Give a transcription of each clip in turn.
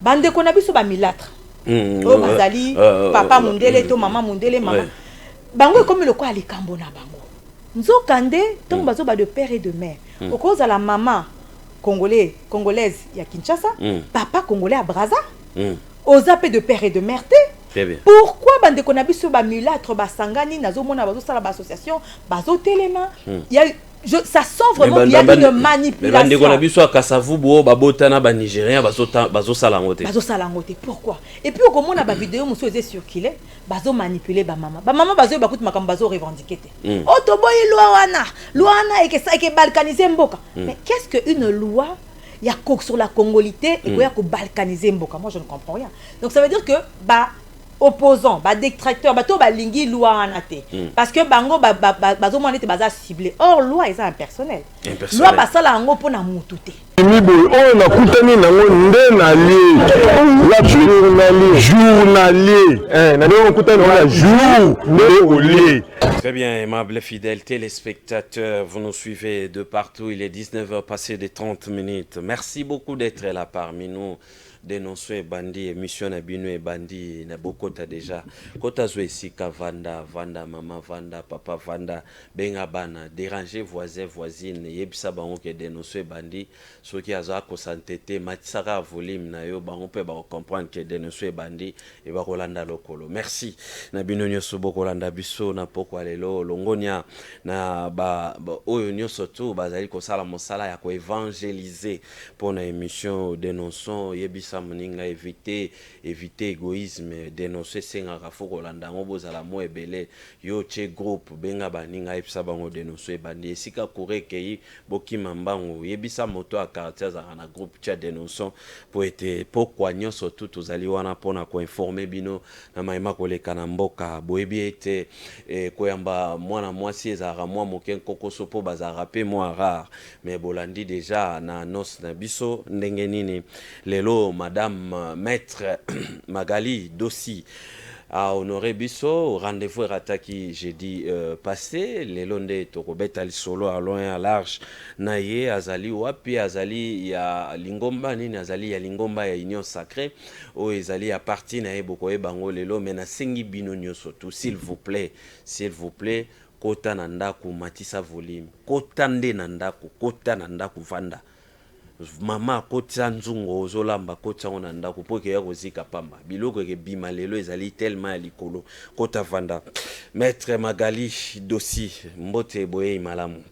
bande ko na biso ba milâtre o bazali papa mundele to maman mundele maman bango comme le quoi likambo na bango nzokande donc bazo ba de père et de mère au cause à la maman congolaise ya Kinshasa papa congolais à Brazza aux appels de père et de mère. Très bien. Pourquoi bande ko na biso ba mulâtre ba sangani nazo mona bazo sala ba association bazo telema il y a ça sent vraiment qu'il y a une manipulation. Mais bande ko na biso akasavubu ba botana ba nigérien bazo sala ngote. Bazo sala ngote. Pourquoi? Et puis au mona ba vidéo muso eze circuler bazo manipuler ba maman. Ba maman bazo ba kutu makambo bazo revendiquer. Oh to boy loi wana et que ça et que balkaniser mboka. Mais qu'est-ce que une loi? Il y a sur la congolité et il y a balkaniser mboka. Moi je ne comprends rien. Donc ça veut dire que bah opposants, détracteurs, lingi loi anaté. Parce que bango bazo monete baza ciblé. Or loi est impersonnel. Loi basala ango pona mutute. On a coutani nango ndena li. La journalier. On coutani la journalier. Très bien, aimables fidèles téléspectateurs, vous nous suivez de partout. Il est 19h passé de 30 minutes. Merci beaucoup d'être là parmi nous. Dénoncer bandi émission na bino et bandi na bokota déjà kota zo esika vanda maman vanda papa vanda benga bana déranger voisine yebisa bango ke dénoncer bandi soki aza ko santete matisaka volume na yo bango pe ba comprendre que dénoncer bandi et ba kolanda lokolo. Merci na bino nyoso bokolanda biso na poko lelo longonia na ba oyo nyoso tu bazali ko sala mosala ya ko évangéliser pour na émission dénonçons yebisa moninga éviter égoïsme dénoncer senga rafoko landa ngobozala mo ebele yo che groupe benga baninga epsa bango dénoncer bandi esika kurekei bokima mbango yebisa moto a caractère za na groupe cha dénonçons pour être pourquoi nyoso tout tozali wana pona ko informer bino na maima koleka na mboka boyebi ete koyamba mwana mwasi ezara mwa moken kokoso po bazara pe moi rare mais bolandi déjà na nos na biso ndenge nini lelo madame maître Magali Dossi a honoré biso rendez-vous rataki jeudi passé les londe tokobeta lisolo à loin à large naye azali wapi azali ya lingomba nini azali ya lingomba ya union sacrée o ezali ya parti na eboko ebango lelo mena sengi bino nyoso tout s'il vous plaît kota na ndaku matisa volume kota nde na ndaku kota na ndaku vanda mama kota nzungo ozolamba kota ona ndaku poke ya kozika pamba biloko ke bima lelo ezali tellement ya likolo kota vanda. Maître Magali Dossi mbote boye malamu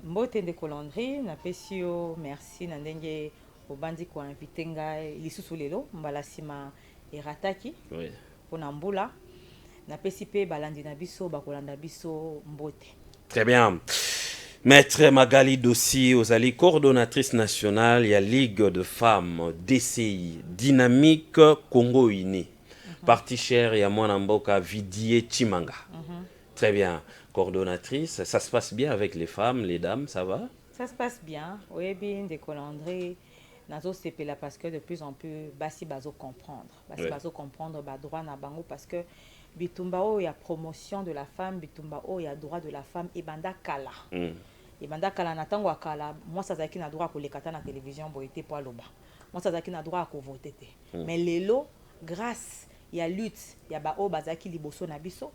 mbote de colandrie na pesio merci na ndenge obandi ko inviter ngai lisusu lelo mbala sima erataki pona mbula na pesipe balandi na biso bakolanda biso mbote. Très bien. Maître Magali Dossi, ozali coordonnatrice nationale ya Ligue de femmes DCI Dynamique Congo Uni. Parti cher ya mwana mboka Vidie Chimanga. Très bien. Coordonnatrice, ça se passe bien avec les femmes, les dames, ça va? Ça se passe bien. Oui, bien des colandrés. Nazo sepela parce que de plus en plus basi bazo comprendre. Basi bazo comprendre ba droit na bango parce que bitumba o ya promotion de la femme, bitumba o ya droit de la femme et banda kala. Et banda kala na tango akala, moi ça zaki na droit ko lekata na télévision boité pour loba. Moi ça zaki na droit ko voter. Mais lelo grâce ya lutte ya ba o bazaki liboso na biso.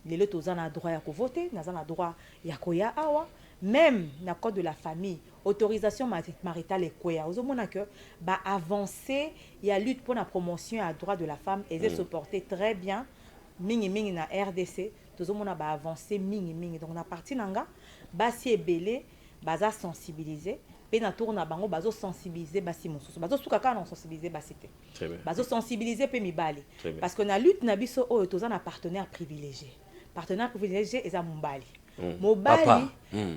Lelo toza na droit ya ko voter, na za na droit ya koya awa. Même dans le code de la famille, autorisation maritale et quoi. Vous avez que bah avancer, il y a lutte pour la promotion à droit de la femme et se porter très bien. Mingi na RDC, tout le monde a avancé mingi. Donc na partie nanga, basi et belé, baza sensibiliser. Pe na tour na bango bazo sensibiliser basi mosusu. Bazo sukaka na sensibiliser basi te. Très bien. Bazo sensibiliser pe mibali. Parce que na lutte na biso o toza na partenaire privilégié. Partenaire privilégié eza mumbali. Mobali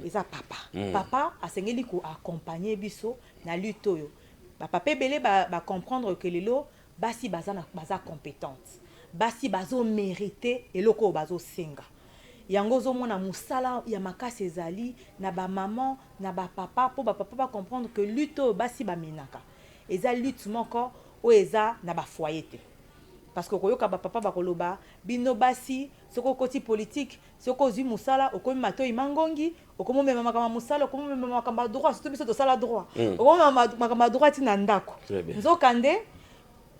eza papa. Papa asengeli ko accompagner biso na lutte oyo. Ba papa belé ba comprendre que lelo basi baza compétente. Basi bazo mériter eloko bazo senga. Yango zo mona musala ya makasi ezali na ba maman na ba papa pour ba papa comprendre que lutte oyo basi ba menaka. Eza lutte moko o eza na ba foyer te. Parce que koyoka ba papa bakoloba bino basi soko koti politique soko zui musala okomi matoi mangongi okomo mema makama musala okomo mema makamba droit surtout biso to sala droit okomo mema makamba droit tina ndako nzokande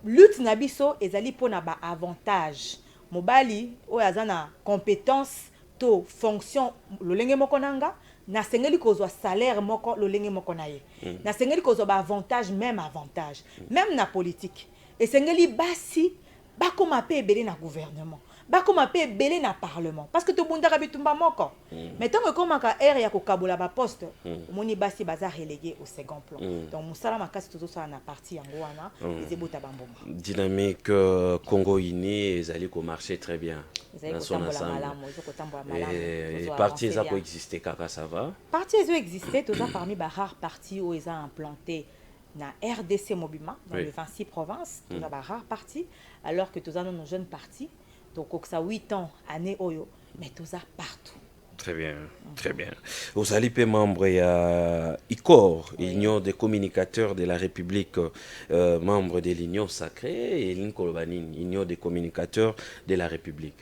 lutte na biso ezali pona ba avantage mobali oyo aza na compétence to fonction lolenge moko nanga na sengeli kozwa salaire moko lolenge moko na ye na sengeli kozwa ba avantage même na politique et sengeli basi bakoma pe ebele na gouvernement bakoma pe ebele na parlement parce que to bundaka bitumba moko mais tant que komaka air ya kokabola ba poste moni basi baza relégué au second plan donc musala makasi tozo sala na parti yango wana ezebota bamboma dynamique Congo uni ezali ko marcher très bien dans son ensemble et parti ça peut exister kaka ça va parti eso exister toza parmi ba rare parti où ils ont implanté na RDC Mobima dans les 26 provinces toza ba rare parti alors que toza nos jeunes partis donc ça 8 ans année oyo mais toza partout. Très bien, très bien. Vous allez être membre de ICOR, Union des communicateurs de la République, membre de l'Union sacrée, et l'Inkolbanin, Union des communicateurs de la République.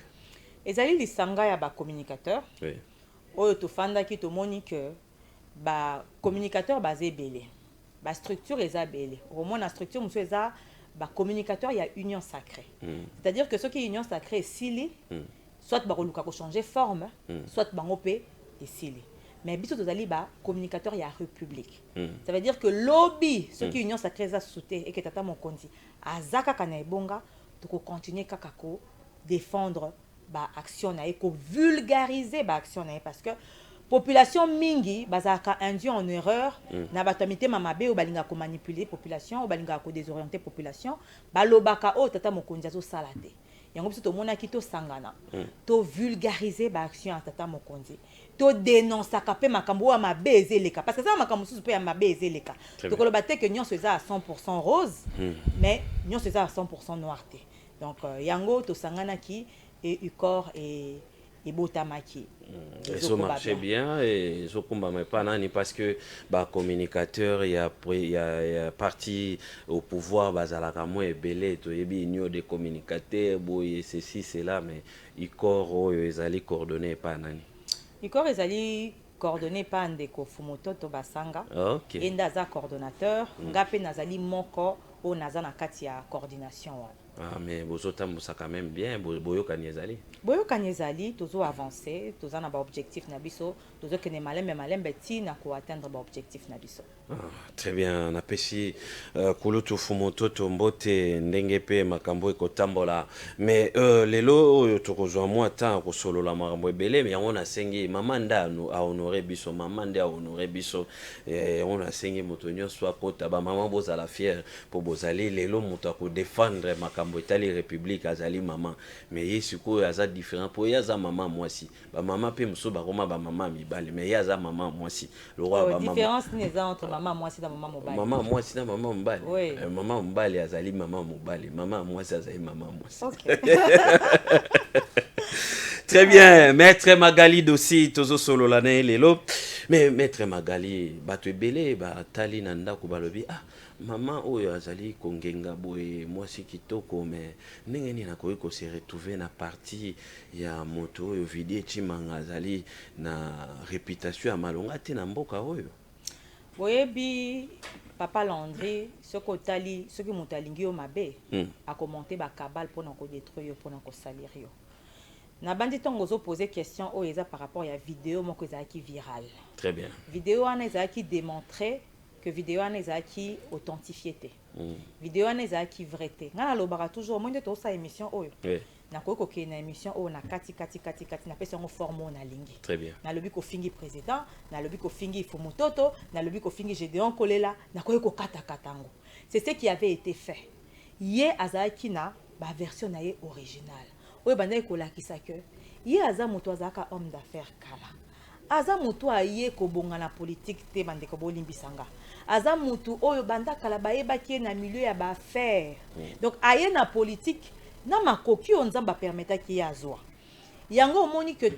Et ça, les sanga ya ba communicateurs. Oui. Oyo to fanda ki to moni que ba communicateur basé belé. Ba structure eza belé. Au moins la structure monsieur eza ba communicateur il y a union sacrée. C'est-à-dire que ceux qui union sacrée sili soit bakoluka ko changer forme soit bango pe esili mais biso tozali ba communicateur ya république ça veut dire que lobby ceux qui union sacrée za souté et que tata mokonzi azaka kana ebonga to ko continuer kaka ko défendre ba action na e ko vulgariser ba action na e parce que population mingi bazaka induit en erreur na batamité mamabe o balinga ko manipuler population o balinga ko désorienter population balobaka o tata mokonzi azo salate yango biso tomona ki to sangana to vulgariser ba action ya tata mokonzi to dénoncer ka pe makambo ya mabe ezeleka parce que ça makambo susu pe ya mabe ezeleka to koloba te que nyonso eza à 100% rose mais nyonso eza à 100% noirté donc yango to sangana ki et UCOR et botamaki ça marche bien et je comprends pas nani parce que ba communicateur il y a parti au pouvoir bazalaka mo ebele to yebi union des communicateurs boy ceci cela mais ICOR ezali coordonné pas nani ICOR ezali coordonné par ndeko Fumoto to basanga okay. Enda za coordonnateur ngape nazali moko o naza na kati ya coordination wana. Ah mais bozota musa quand même bien boyokani ezali tozo avancer toza na ba objectif na biso tozo kene malembe ti na ko atteindre ba objectif na biso. Très bien na pesi kulutu Fumoto to mbote ndenge pe makambo ekotambola mais lelo oyo tokozwa mwa temps ko solola makambo ebele mais yango na sengi mama nda a honorer biso mama nda a honorer biso on a sengi motonyo soit kota ba mama bozala fier po bozali lelo moto ko défendre makambo etali république azali mama mais yesiko aza différent po yaza mama mwasi ba mama pe muso ba roma ba mama mibale mais yaza mama mwasi le roi ba mama différence ni eza entre mama mwasi na mama mobali mama mwasi na mama mobali mama mobali azali mama mobali mama mwasi azali mama mwasi OK. Très bien, Maître Magali aussi, tozo solo l'année lelo. Mais Maître Magali, bato ebele ba tali na ndako balobi maman oyo azali kongenga boye mwasi kitoko mais ndenge nini nakoki ko se retrouver na partie ya moto oyo vidie chimanga azali na réputation ya malonga te na mboka oyo. Boyebi Papa Landry soko tali soki moto alingi yo mabe a commenter ba cabale pour na ko détruire yo pour na ko salir yo. Na bandi tongo zo poser question o eza par rapport ya vidéo moko ezaki viral. Très bien. Vidéo ana ezaki démontrer que vidéo ana ezaki authentifié. Vidéo ana ezaki vérité. Ngana lobaka toujours moi ndeto sa émission oyo. Oui. Na ko ke na émission o na kati na pesa ngo forme na lingi. Très bien. Na lobi ko fingi président, na lobi ko fingi Fumototo, na lobi ko fingi Gédéon Kolela, na ko kata katango. C'est ce qui avait été fait. Yé azaki na ba version na ye originale. Oye banda ekolakisa ke ye aza moto azaka homme d'affaires kala aza moto aye kobonga na politique te bande ko bolimbisanga aza moto oyo banda kala bayebaki na milieu ya ba affaires donc aye na politique na makoki on nzamba permettre ki azwa yango omoni que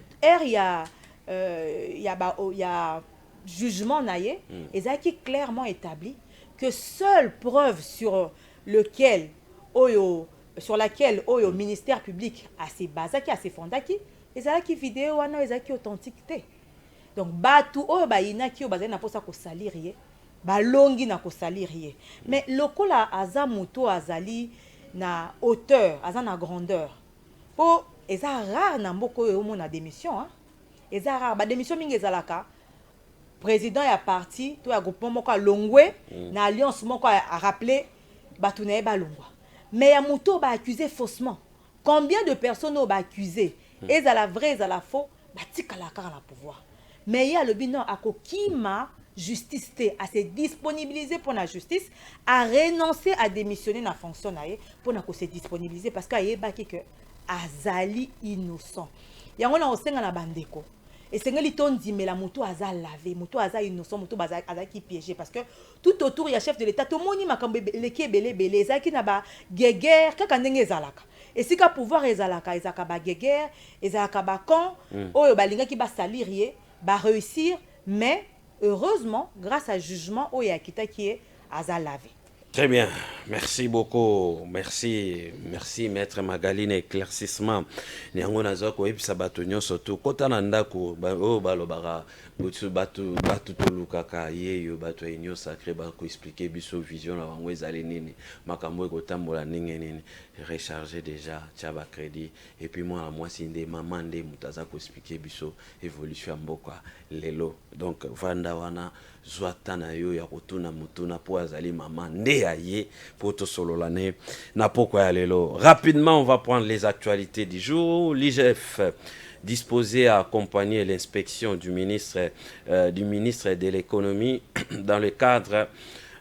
ya jugement na ye ezaki clairement établi que seule preuve sur laquelle au ministère public a ses basaki a ses fondaki ezalaki vidéo wana ezalaki authenticité donc batu oyo bayinaki oyo bazali na posa kosalir ye balongi na kosalir ye mais lokola aza moto azali na hauteur aza na grandeur po eza rare na mboka oyo omona démission hein? Eza rare badémission mingi ezalaka président ya parti to ya groupement moko alongwe na alliance moko a rappelé batu na ye balongwa mais ya moto accusé faussement combien de personnes oyo accusé ezala vrai ezala faux batikala kaka na pouvoir mais ye alobi non akokima justice te à se disponibiliser pour la justice à renoncer à démissionner na fonction na ye pour na ko se disponibiliser parce que ayebaki que azali innocent yango na osenga na bandeko esengeli tondimela moto aza lavé moto aza innocent moto azaki piégé parce que tout autour ya chef de l'état tomoni makambo leki ebele ezaki na ba guerre kaka ndenge ezalaka esika pouvoir ezalaka ba guerre ezalaka ba camp oyo balingaki basalir ye ba réussir mais heureusement grâce à jugement oyo akitaki ye aza lavé. Très bien, merci beaucoup, merci maître Magaline, éclaircissement. Niango nazo ko ebisa bato nyonso tu kota na ndako o balobara batu tolukaka yeyo bato enyo sacré ba ko expliquer biso vision na bango ezali nini makambo ekotambola ninge nini recharger déjà tchaba crédit et puis moi sinde maman nde mutaza ko expliquer biso évolution mboka lelo donc vanda wana zwata na yo ya kotuna mutuna po azali maman nde aye poto sololane na poko ya lelo. Rapidement, on va prendre les actualités du jour. L'IGF disposé à accompagner l'inspection du ministre de l'économie dans le cadre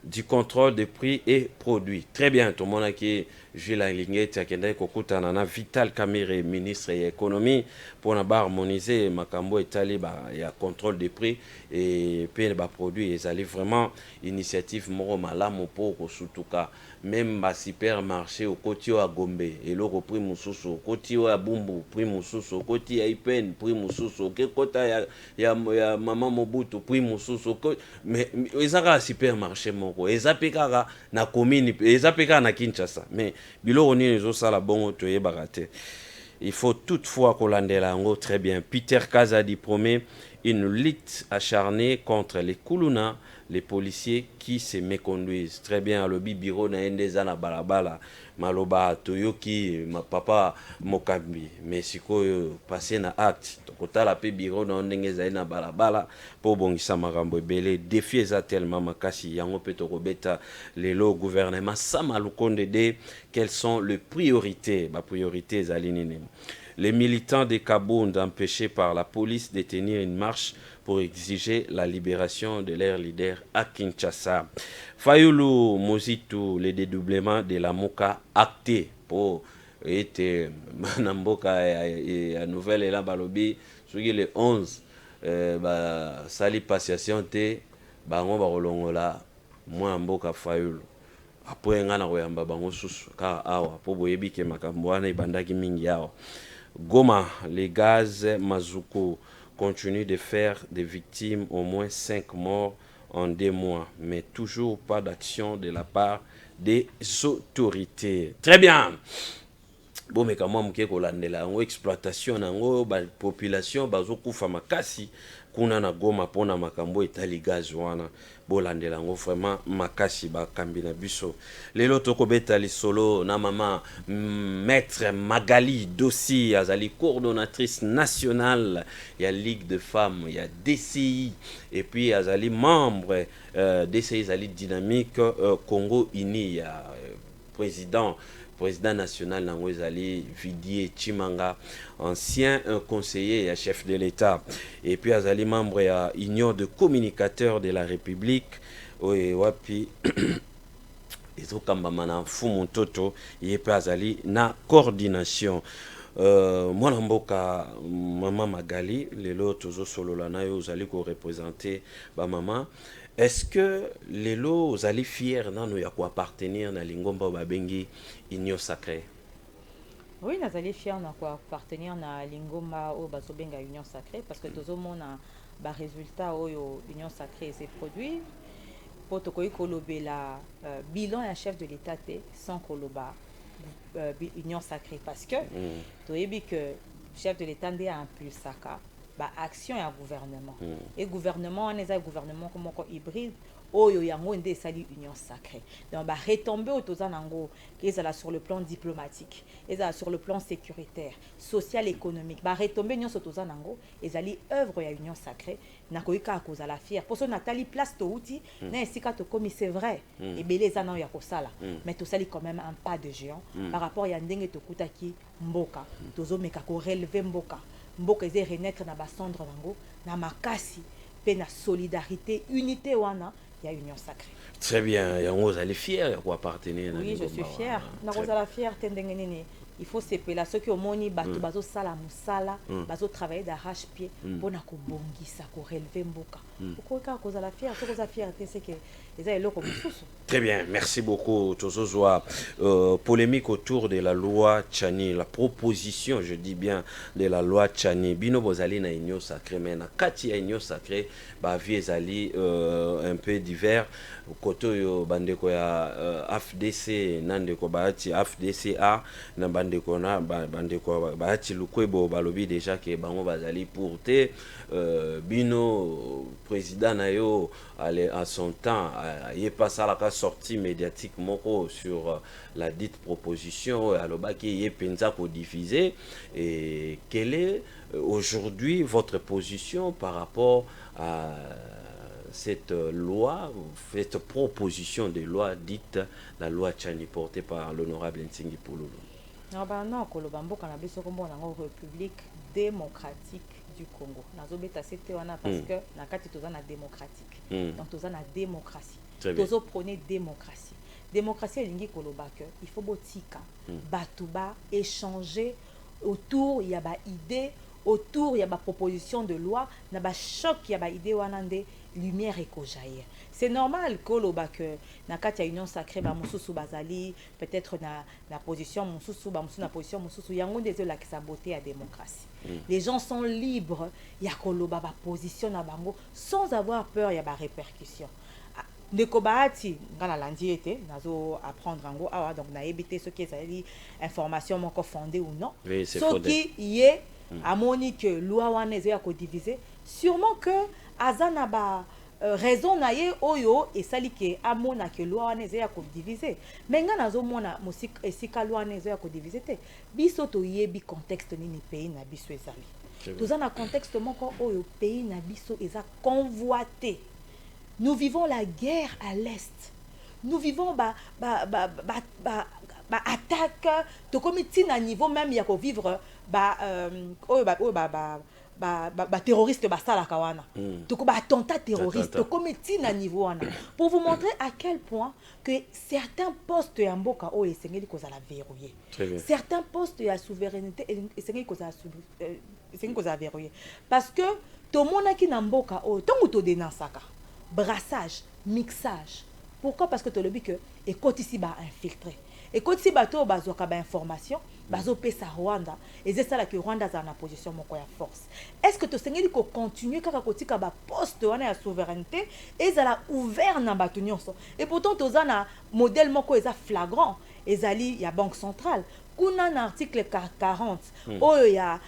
du contrôle des prix et produits. Très bien, tout le monde qui Jules Lingeti akenda kokutana na Vital Kamerhe, ministre de l'économie, pour harmoniser makambo etali ya contrôle des prix et puis les produits. Ils allaient vraiment initiative moro malamu pour kosutuka même ba supermarché au côté à Gombe et le prix mususu au côté à Bumbu prix mususu au côté à Ipen prix mususu ke kota ya maman Mobutu prix mususu mais ezaka supermarché moko ezapekaka na commune ezapekaka na Kinshasa mais biloko nini ezosala bongo toyebaka te. Il faut toutefois kolandela ngo très bien. Peter Kazadi promet une lutte acharnée contre les Kuluna, les policiers qui se méconduisent. Très bien, le bureau na endeza na balabala maloba toyoki ma papa mokambi mais sikoyo passé na acte tokotala pe bureau na ndengeza na balabala po bongisa makambo ebele défi eza tellement makasi yango pe tokobeta lelo gouvernement sama lukonde de quelles sont les priorités ezali nini. Les militants de Kabound empêchés par la police de tenir une marche pour exiger la libération de leur leader à Kinshasa. Fayulu Mozitu, le dédoublement de la Moka acté pour être Manamboka et nouvelle et la balobi sur le 11 sali passation te bango barolongola moi mboka Fayulu après ngana koyamba bango susu ka awa po boyebi ke makambo wana ibandaki mingi awa. Goma, les gaz Mazuko continuent de faire des victimes, au moins 5 morts en 2 mois, mais toujours pas d'action de la part des autorités. Très bien. Bon, mais comment mke kolandela ngo exploitation nango ba population bazokufa makasi kuna na Goma pona makambo etali gaz wana bolandela ngo vraiment makasi ba kambina biso lelo tokobeta lisolo na mama maître Magali Dossi azali coordonnatrice nationale ya Ligue de femmes ya DCI et puis azali membre DCI azali dynamique Congo Uni ya président national nango ezali Vidier Chimanga, ancien conseiller et chef de l'État, et puis azali membre ya Union de communicateurs de la République wapi ezokamba mana fumu toto yepe azali na coordination. Mwana mboka mama Magali lelo tozo solola na yo ozali ko représenter ba mama. Est-ce que les lots vous allez fiers non ya ko appartenir na lingomba babengi Union Sacrée? Oui, nous allons fiers na ko appartenir na lingomba o bazobenga Union Sacrée parce que tozo mona ba résultat oyo Union Sacrée s'est produit pour to koyi kolobela bilan ya chef de l'État sans koloba Union Sacrée parce que toyebi que chef de l'État ndé a impulsaka ba action ya gouvernement et gouvernement on est gouvernement comme hybride oyo yango nde sali union sacrée donc ba retomber autoza nango ezala sur le plan diplomatique ezala sur le plan sécuritaire social économique ba retomber union autoza nango ezali œuvre ya union sacrée na koyika kozala fier pour so Nathalie place to outi na esika to comme c'est vrai et beleza na ya kosala mais to sali quand même un pas de géant par rapport ya ndenge to kutaki mboka tozo meka ko relever mboka eze renaître na basandre nango na makasi pe na solidarité unité wana ya union sacrée. Très bien, yango allez fier pour appartenir. Oui, je suis fier. Na kozala fier tendenge nini. Il faut s'épeler ceux qui ont moni bato bazo sala musala bazo travailler d'arrache-pied pour na kobongisa ko relever mboka. Pourquoi kozala fier, kozala fier c'est que les eloko mususu. Très bien, merci beaucoup. Tozozwa polémique autour de la loi Tchani, la proposition, je dis bien, de la loi Tchani. Bino bozali na union sacrée, mais na kati ya union sacrée, ba vie ezali un peu divers. Koto yo bandeko ya AFDC nandeko baati AFDCA na bandeko na bandeko baati lukwebo balobi déjà que bango bazali pour te bino président na yo allait à son temps il est passé à la sortie médiatique moko sur la dite proposition alobaki yé penza ko diffuser et quelle est aujourd'hui votre position par rapport à cette loi, cette proposition de loi dite la loi Tchani portée par l'honorable Ntingi Pouloulou? Non, Kolobambo Kanabiso Kombo na République démocratique du Congo. Nazobeta c'était wana parce que na kati toza na démocratique. Donc toza na démocratie. Tozo prôner démocratie. Démocratie elingi koloba que il faut botika batuba échanger autour il y a ba idée autour il y a ba proposition de loi na ba choc il y a ba idée wana nde lumière ekojaillir. C'est normal que na kati ya union sacrée ba mususu bazali peut-être na position mususu ba mususu na position mususu yango ndezo la saboter ya démocratie. Les gens sont libres ya koloba ba position na bango sans avoir peur ya ba répercussions. Ndeko baati ngana landi ete nazo apprendre ngo awa donc na ebité ce qui est information moko fondée ou non. Oui, c'est ce qui y est amoni que loi wana ezo ya ko diviser sûrement que azana ba raison na ye oyo esali ke amona ke loi wana ezo ya ko diviser mais nga nazo mona musika esika loi wana ezo ya ko diviser te biso to yebi contexte nini pays na biso ezali toza na contexte moko oyo pays na biso eza convoité. Nous vivons la guerre à l'est. Nous vivons attaque to comité na niveau même ya ko vivre terroriste basala kawana. To ko attentat terroriste to comité na niveau wana. Pour vous montrer à quel point que certains postes ya mboka o esengeli ko za la verrouiller. Certains postes ya souveraineté esengeli ko za verrouiller parce que to mona ki na mboka o tongo to denasaka brassage, mixage. Pourquoi? Parce que tu as le but que et quand ici ba infiltré. Et quand ici ba to bazo ka ba information, bazo pesa Rwanda, et c'est ça là que Rwanda a na position moko ya force. Est-ce que tu sengeli ko continuer kaka kotika ba poste wana ya souveraineté et ça la ouvert na ba nyonso. Et pourtant to za na modèle moko eza flagrant, ezali ya banque centrale. Kuna na article 40 oyo ya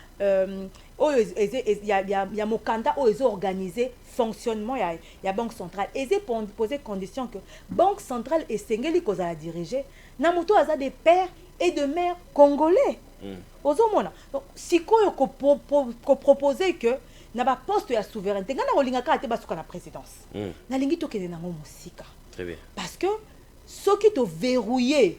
ya mokanda oyo ezo organiser fonctionnement ya banque centrale et c'est pour poser condition que banque centrale esengeli kozala diriger na moto aza des pères et de mères congolais. Ozomona donc sikoyo ko proposer que na ba poste ya souveraineté ngana kolinga ka te basuka na présidence na lingi to kende na musika. Très bien. Parce que ceux qui te verrouiller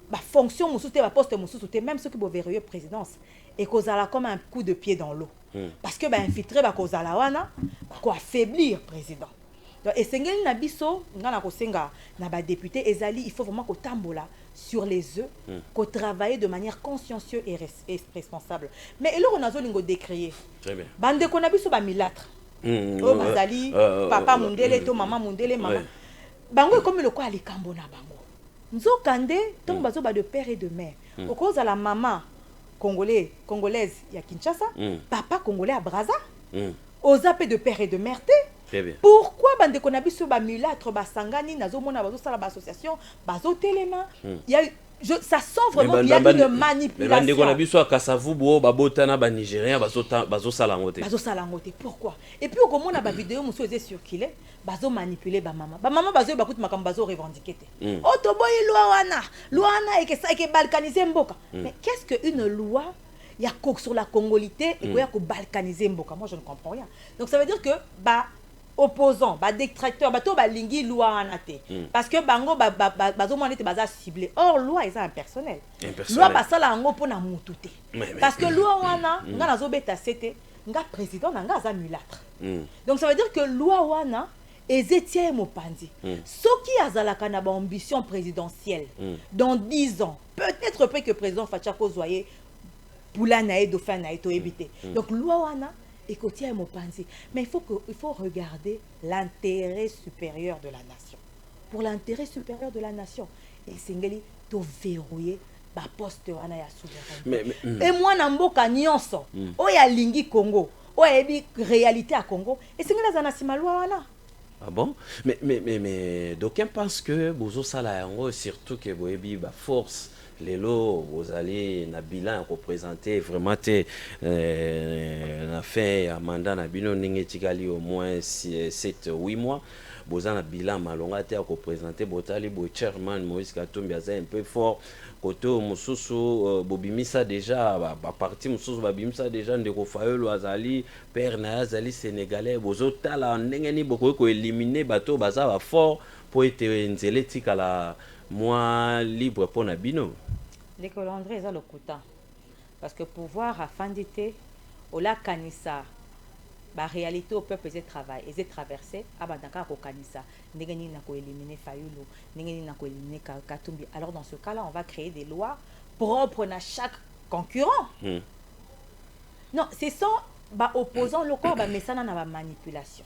ba fonction mususu te ba poste mususu te même ceux qui bo verrouiller présidence et kozala comme un coup de pied dans l'eau. Parce que ba infiltrer ba kozala wana ba ko affaiblir président. Donc esengeli na biso ngana ko senga na ba député ezali il faut vraiment ko tambola sur les œufs ko travailler de manière consciencieuse et responsable. Mais eloko nazo lingo décrier. Très bien. Bande ko na biso ba milâtre. O bazali papa mundele to maman mundele mama. Bango comme le quoi likambo na bango. Nzokande donc bazo ba de père et de mère. Au cause à la maman congolaise ya Kinshasa, papa congolais à Brazza, aux appels de père et de mère. Très bien. Pourquoi bande konabiso ba mulâtre ba sangani nazo mona bazo sala ba association bazo telema il y a ça sent vraiment qu'il y a une manipulation. Pourquoi? Et puis, au moment où la vidéo est circulée, bazo manipuler ba maman. Ba maman bazo bakut makam bazo revendiquer. Oh to boy loi wana et que ça et balkaniser mboka. Mais qu'est-ce que une loi? Il y a quoi sur la congolité et quoi balkaniser mboka? Moi je ne comprends rien. Donc ça veut dire que ba opposants, ba détracteurs, ba to ba lingi loi wana te. Parce que bango bazo monete baza ciblé. Or loi est impersonnel. Loi ba sala ngo pona mutu te. Parce que loi wana nga nazo beta c'était nga président nga za mulâtre. Donc ça veut dire que loi wana Ezetie Mopandi. Ce qui a la ambition présidentielle dans 10 ans, peut-être que le président Fachako Zoye Poulanae Dauphin Naito évité. Donc loi wana Ekotia Mopandi. Mais il faut regarder l'intérêt supérieur de la nation. Pour l'intérêt supérieur de la nation, et Sengeli to verrouiller ba poste wana ya souverain. Et moi namboka nyonso, o ya lingi Congo, o ya bi réalité à Congo, et Sengeli za nasima loi wana. Ah bon? Mais d'aucuns pensent que Bozo Salayango, surtout que Boebi, force, les lots, vous allez, na bilan représenter vraiment, na fait un mandat, na bilan, n'ingétigali au moins 7-8 mois. Bozana bilan malonga te représenter Botali, Bo chairman Moïse Katumbi un peu fort. Côté Moussousou, Bobimisa déjà, parti Moussousou Babimisa déjà, Ndeko Fayolo Azali, Père Nazali Sénégalais, Bozotala, Nengeni Boko éliminer bateau Baza fort pour être nzélétique à la moi libre pour Nabino. L'école André est le coutant. Parce que pouvoir a fandité, au lac Kanissa. La réalité au peuple est travail, est traversé, abandaka ko kanisa, n'engeni na ko éliminer Fayulu, n'engeni na ko éliminer Katumbi. Alors dans ce cas-là, on va créer des lois propres à chaque concurrent. Non, c'est sans opposant le corps, mais ça n'a pas manipulation,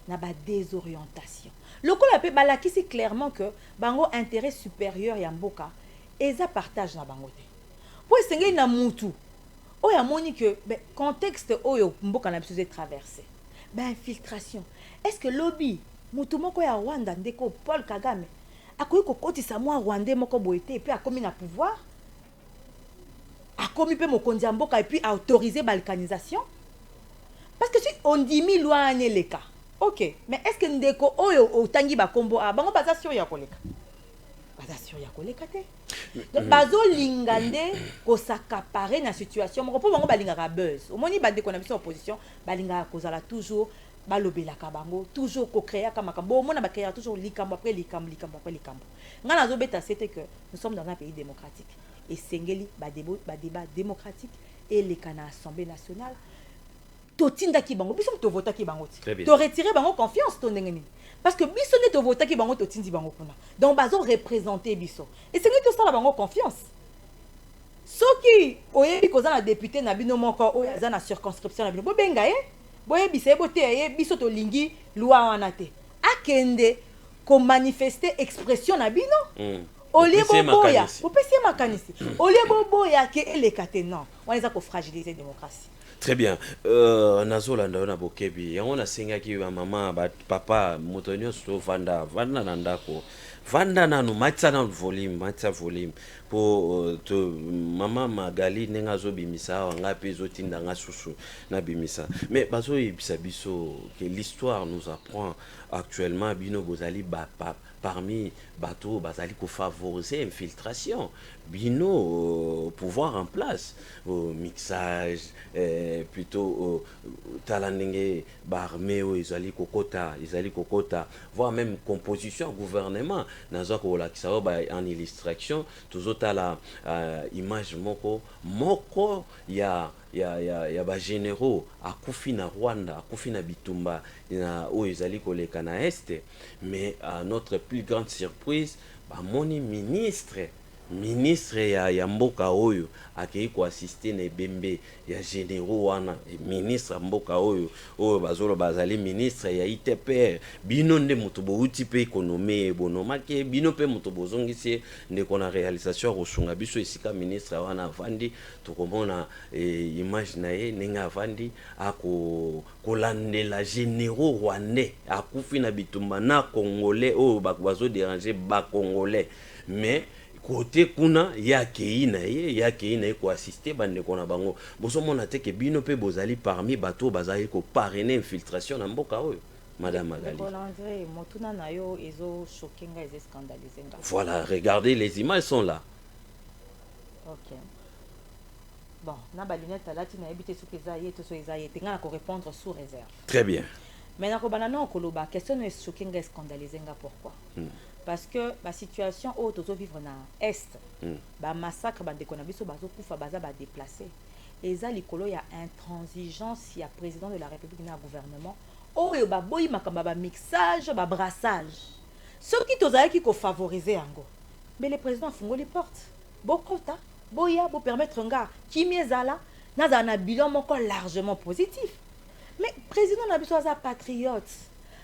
n'a pas désorientation. Le corps appelle balaki c'est clairement que bango intérêt supérieur yamboka et ça partage na bangote. Pour essayer na mutu. Oh, il y a que le contexte où mboka na biso traversé. Infiltration. Est-ce que lobby mutumo ko ya Rwanda ndeko Paul Kagame akoyi ko kotisa mwa Rwandais moko boité et puis a commis na pouvoir? A commis pe mokonzi mboka et puis a autorisé balkanisation? Parce que si on dit mi loi ane le cas. OK, mais est-ce que ndeko oyo otangi ba kombo a bango baza sur ya koleka? Baza sur ya koleka te. Bazo lingande ko s'accaparer na situation moko po bango balingaka buzz au moni bande ko na biso opposition balingaka kozala toujours balobela ka bango toujours ko créer ka makambo mona ba créer toujours likambo après likambo nga nazo beta c'était que nous sommes dans un pays démocratique et sengeli ba débat démocratique et les kana assemblée nationale totinda ki bango biso to vota ki bango to retirer bango confiance to ndengeni. Parce que biso ne to vota ki bango to tindi bango kuna. Donc bazo représenter biso. Et c'est que tout ça la bango confiance. Ce qui oyebi koza na député na bino moko oya za na circonscription na bino bo benga boyebi se bote biso to lingi loi wana te. Akende ko manifester expression na bino. Olie boboya, popesi makanisi. Olie boboya ke elekate non. On les a ko fragiliser démocratie. Très bien. Nazola ndona bokebi. Yangona singa ki mama papa motonyo sto vanda nandako. Vanda nanu matsa na volume pour mama Magali nenga zo bimisa nga pezo tinda nga susu na bimisa. Mais bazo yebisa biso que l'histoire nous apprend actuellement bino bozali parmi bateaux bazali ko favoriser infiltration bino pouvoir en place au mixage plutôt talandenge barmé o izali kokota voire même composition gouvernement nazo ko la kisao en illustration toujours la image moko ya ba généraux akufi na Rwanda akufi na Bitumba na o izali koleka na este mais à notre plus grande surprise moni ministre ya mboka oyo akei ko assister na bembe ya généraux wana ministre mboka oyo bazolo bazali ministre ya ITP bino nde mutu bouti pe économie bonomake bino pe mutu bozongisi nde kona réalisation rosunga biso esika ministre wana vandi tokomona image na ye nenga vandi ako kolandela généraux rwandais akufi na Bitumba na congolais bazo déranger ba congolais mais côté kuna ya keina ko assister bande ko na bango boso mona te ke bino pe bozali parmi bato bazali ko parrainer infiltration na mboka oyo madame Magali. Voilà, regardez, les images sont là. OK. Bon, na ba lunette là tu na habité sous kezaye to so ezaye tenga ko répondre sous réserve. Très bien. Mais na ko banana ko loba question est choquing et scandalisé pourquoi? Parce que la situation où tozo vivre na est ba massacre ba ndeko na biso bazo kufa baza ba déplacer. Eza likolo ya intransigeance ya président de la République na gouvernement. Oyo ba boyi makamba ba mixage ba brassage. Ce qui tozali ki ko favoriser yango. Mais le président fungo les portes. Bokota boya bo permettre nga kimiezala na na bilan moko largement positif. Mais président na biso aza patriote.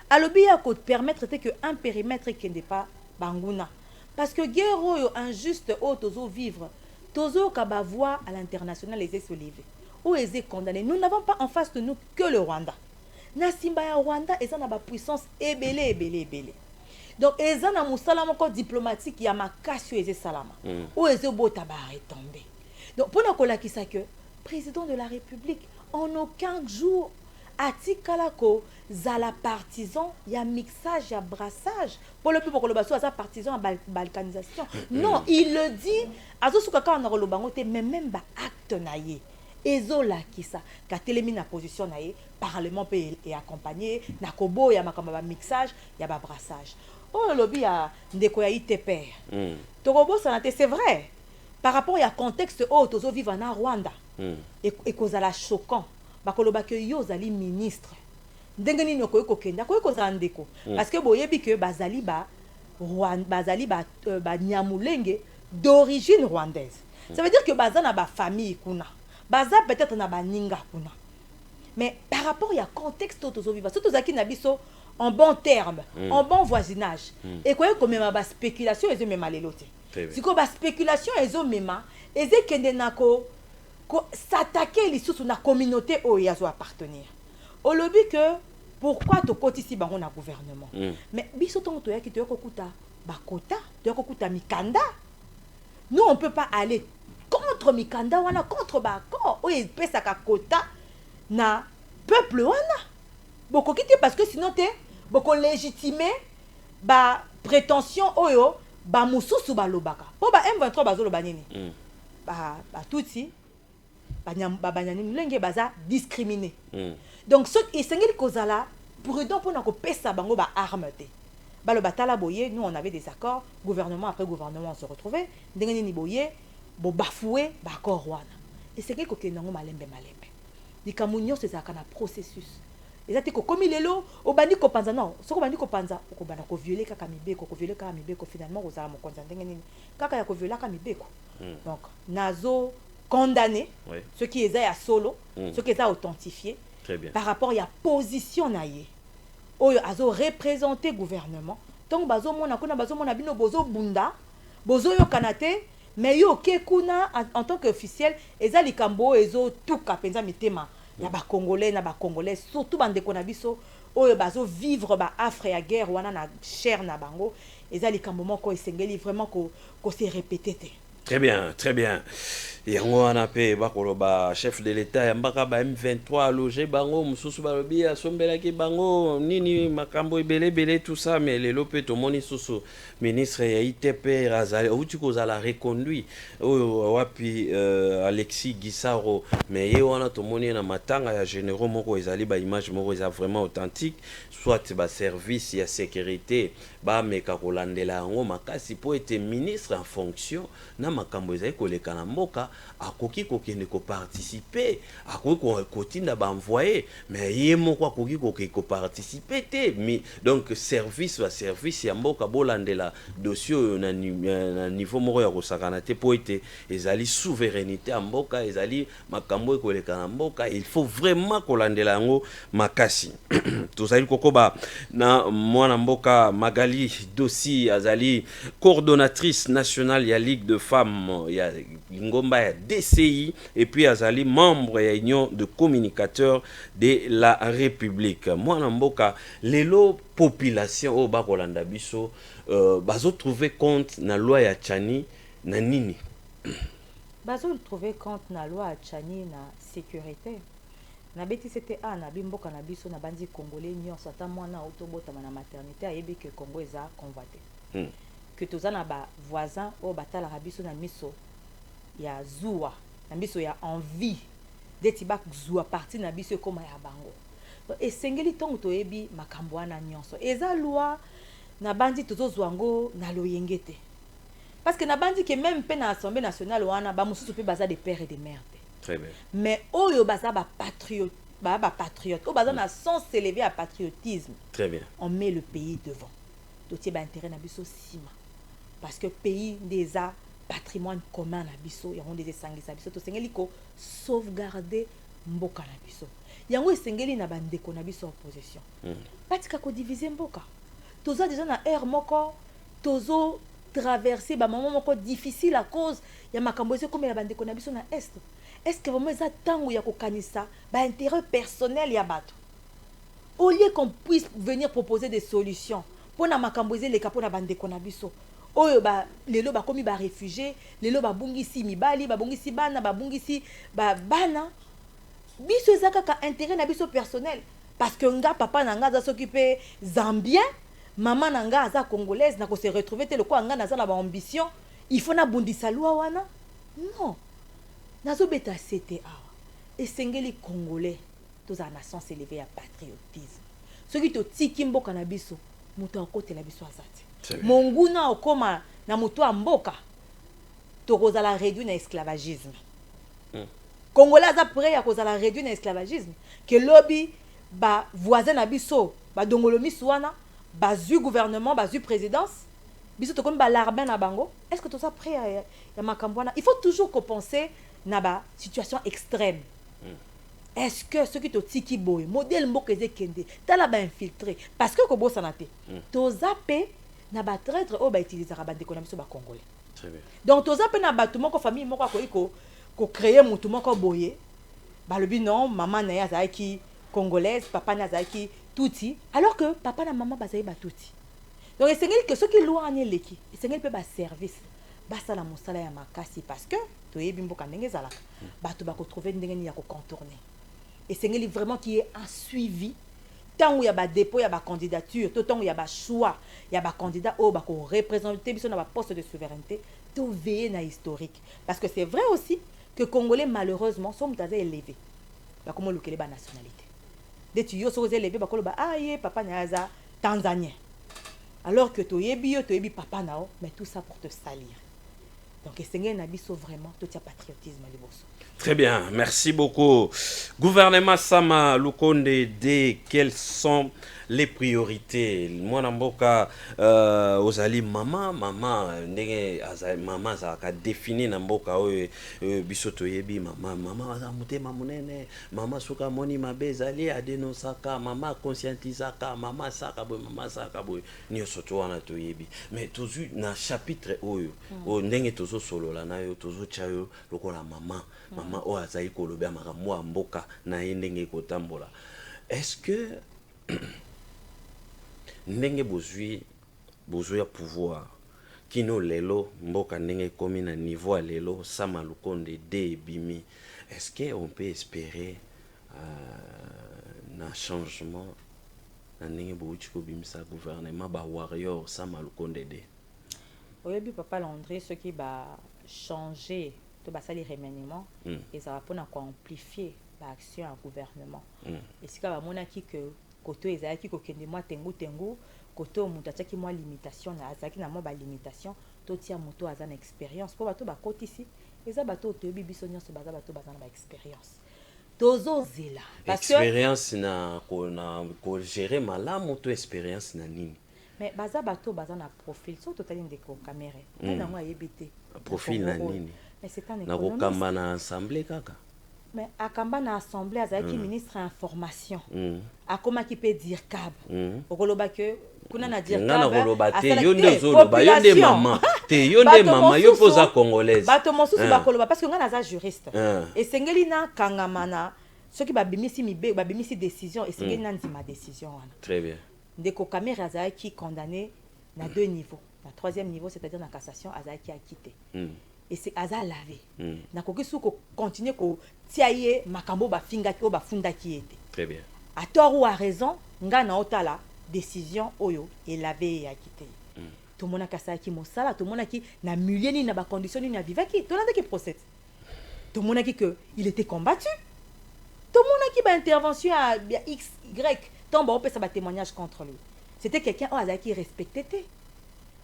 Alobi ya ko permettre que un périmètre qui n'est pas banguna parce que guerre oyo injuste o tozo vivre tozo ka ba voix à l'international les se lever ou les condamner. Nous n'avons pas en face de nous que le Rwanda. Na simba ya Rwanda eza na ba puissance ebele. Donc eza na musala moko diplomatique ya makasi eze salama ou eze bota ba retomber. Donc pour na kolakisa que président de la République en aucun jour atikala ko zala partisan ya mixage ya brassage pour le plus pour le baso za partisan à balkanisation. Non, il le dit azo suka ka na kolobango te même ba acte na ye ezola kisa ka telemi na position na ye parlement peut et accompagner na kobo ya makamba ba mixage ya ba brassage. Oh lobby ya ndeko ya ITP. Tokobo ça c'est vrai par rapport à contexte au tozo vivre na Rwanda et kozala choquant bakoloba que yo zali ministre ndenge nini okoyeko kenda koyeko zandeko parce que boyebi que bazali ba Rwanda bazali ba nyamulenge d'origine rwandaise. Ça veut dire que bazana ba famille kuna baza peut-être na ba ninga kuna. Mais par rapport à contexte tozo vivre surtout zaki na biso en bon terme en bon voisinage et koyeko mema ba spéculation ezo mema lelote siko ba spéculation ezo mema eze kende nako s'attaquer les sous na communauté où il a appartenir. Au lobby que pourquoi to côté ici bango na gouvernement. Mais biso tongo to ya ki to yokokuta bakota, to yokokuta mikanda. Nous on peut pas aller contre mikanda wana contre bako o pesa ka kota na peuple wana. Boko kité parce que sinon te boko légitimer ba prétention oyo ba mususu ba lobaka. Po ba M23 bazolo banini. Ba tutsi lenge baza discriminé. Donc ce qui est kozala prudent pour nako pesa bango ba arme te. Ba le batala boye nous on avait des accords gouvernement après gouvernement on se retrouvait ndenge ni boye bo bafoué ba accord wana. Et c'est que kenango malembe. Likamunyo c'est ça kana processus. Ezati ko komi lelo obandi ko panza non soko bandi ko panza ko bana ko violer kaka mibeko finalement kozala mo konza ndenge nini kaka ya ko violer kaka mibeko. Donc nazo condamner ce qui est à solo, ce qui est authentifié par rapport à la position naïe. Oyo azo représenter gouvernement. Donc bazo mona kuna bazo mona bino bozo bunda, bozo yo kanate, mais yo kekuna en tant qu'officiel, eza likambo ezo tout kapenza mitema. Ya ba congolais na ba congolais surtout bande ko na biso oyo bazo vivre ba afre ya guerre wana na cher na bango, eza likambo moko esengeli vraiment ko se répéter. Très bien, très bien. Yango wana pe bakoloba chef de l'état ya mbaka ba M23 loger bango mususu balobi asombelaki bango nini makambo ebele tout ça mais lelo pe to moni susu ministre ya ITP Razali uti kozala reconduit wapi Alexis Gisaro mais ye wana to moni na matanga ya généraux moko ezali ba image moko eza vraiment authentique soit ba service ya sécurité ba meka kolandela yango makasi po ete ministre en fonction na makambo ezali koleka na mboka akoki kokende ko participer akoki kotinda ba envoyer mais ye moko akoki ko participer te donc service ya mboka bolandela dossier na niveau moko ya kosakana te po ete ezali souveraineté ya mboka ezali makambo ekoleka na mboka il faut vraiment kolandela yango makasi tozali kokoba na mwana mboka Magali Dossi azali coordonnatrice nationale ya Ligue de femmes ya ngomba ya DCI et puis azali membre ya union de communicateurs de la République. Mwana mboka lelo population o bakolanda biso bazo trouver compte na loi ya Tchani na nini bazo trouver compte na loi achani na sécurité na beti c'était na bimboka na biso na bandi congolais nyonso ata mwana autobotama na maternité ayebi que Congo eza convoité que toza na ba voisins o batala biso na miso ya zuwa na miso ya envie deti ba zuwa parti na biso koma ya bango esengeli tongo toyebi makambo wana nyonso eza loi na bandi tozozwango na loyengete parce que na bandi que même pe na Assemblée nationale wana ba mususu pe baza des pères et des mères. Très bien. Mais oyo baza ba patriote o baza na sens s'élever à patriotisme. Très bien. On met le pays devant. Dotier ba intérêt na biso sima parce que pays déjà patrimoine commun na biso yango des sangisa biso to sengeli ko sauvegarder mboka na biso yango esengeli na bandeko na biso opposition batika ko diviser mboka toza déjà na ère moko tozo traverser ba moment moko difficile à cause ya makambo ese comme la bandeko na biso na est-ce que vraiment ça tango ya ko kanisa ba intérêt personnel ya bato au lieu qu'on puisse venir proposer des solutions pour na makambo ese le kapo na bandeko na biso oyo ba lelo ba komi ba réfugié lelo ba bungisi mibali ba bungisi bana ba bungisi ba bana biso ezaka ka intérêt na biso personnel parce que nga papa na nga za s'occuper zambien maman na nga za congolaise na ko se retrouver te le quoi nga na za na ba ambition il faut na bundisa loi wana non nazo beta CTA esengeli congolais toza na sens élevé à patriotisme ce qui to tiki mboka na biso muto akotela biso azati monguna okoma na muto amboka tokozala réduit na esclavagisme congolais aza prêt ya kozala réduit na esclavagisme que lobby ba voisin na biso ba dongolo miswana bazu gouvernement bazu présidence biso to comme ba l'armée na bango est-ce que tout ça prêt ya makambo wana il faut toujours que penser na ba situation extrême est-ce que ceux qui te tiki boy modèle mboka ezekende tala ba infiltré parce que ko bosana te to zape na ba traître o ba utiliser ba ndeko na biso ba congolais. Très bien. Donc to zape na ba tout moko famille moko ko créer mutu moko boye ba lobi non maman na ya zaki congolaise papa na zaki tuti alors que papa na maman bazali ba tuti. Donc esengeli que ceux qui loin leki esengeli pe ba service basa la mosala ya makasi parce que to yebi mboka ndenge zalaka bato ba ko trouver ndenge ni ya ko contourner. Esengeli vraiment qui est un suivi tant où y a ba dépôt y a ba candidature tout temps où y a ba choix y a ba candidat au ba ko représenter biso na ba poste de souveraineté tout veiller na historique parce que c'est vrai aussi que congolais malheureusement sont mutaza élevé ba comment lokele ba nationalité de tu yo so élevé ba ko ba aye papa nyaza tanzanien alors que to yebi papa nao mais tout ça pour te salir donc esengeli na biso vraiment tout ya patriotisme liboso. Très bien, merci beaucoup. Gouvernement Sama Lukonde D, quelles sont les priorités? Moi, Namboka, Ozali, maman, ndenge, maman, ça a défini Namboka, bisoto yebi, maman, azamute mamunene, maman, suka moni mabezali, adeno saka, maman, conscientisaka, maman, saka, boy, ni osoto wana to yebi. Mais toujours, na chapitre, ndenge tozo solo la na yo, tozo chayo, lokola maman. Maman o azali kolobya makambo ya mboka na ye ndenge kotambola. Est-ce que ndenge bozwi ya pouvoir kino lelo mboka ndenge komi na niveau à lelo Sama Lukonde de bimi, est-ce que on peut espérer na changement na ndenge bouti ko bimisa gouvernement ba warrior Sama Lukonde de? Oyebi papa Landry ce qui va changer to basali remaniement et ça va pour amplifier l'action en gouvernement et si ka mona ki que koto ezaki ko kende moi tengu koto mutu ataki moi limitation na azaki na moi ba limitation to tia moto azana expérience pour bato ba koti ici eza bato to bibiso nyonso baza bato bazana ba expérience tozo zela parce que expérience na ko gérer malamu to expérience na nini mais baza bato bazana profil so totali ndeko caméra na ngo ayebite profil na nini. Mais c'est un économiste. Na kamba na assemblée kaka. Mais akamba na assemblée azaki ministre information. Akoma ki peut dire cab. Okoloba que kuna na dire cab. Na koloba te yonde zoloba yonde maman. Te yonde maman yo poza congolaise. Bato mosusu bakoloba parce que nga naza juriste. Et sengeli na kangamana ceux qui babimisi mibe babimisi décision et sengeli na ndima décision wana. Très bien. Ndeko Kamera azaki condamné na deux niveaux. na troisième niveau, c'est-à-dire na cassation, azaki a quitté. Et c'est aza lavé. Na kokisu ko continuer ko tiaye makambo ba finga ki o ba funda ki ete. Très bien. À tort ou à raison, nga na otala décision oyo et lavé et a quitté. Tout le monde a cassé qui mosala, tout le monde a qui na mulieni na ba condition ni na vivaki, tout le monde qui procède. Tout le monde a dit que il était combattu. Tout le monde a qui ba intervention à X Y, tombe on peut ça ba témoignage contre lui. C'était quelqu'un qui respectait.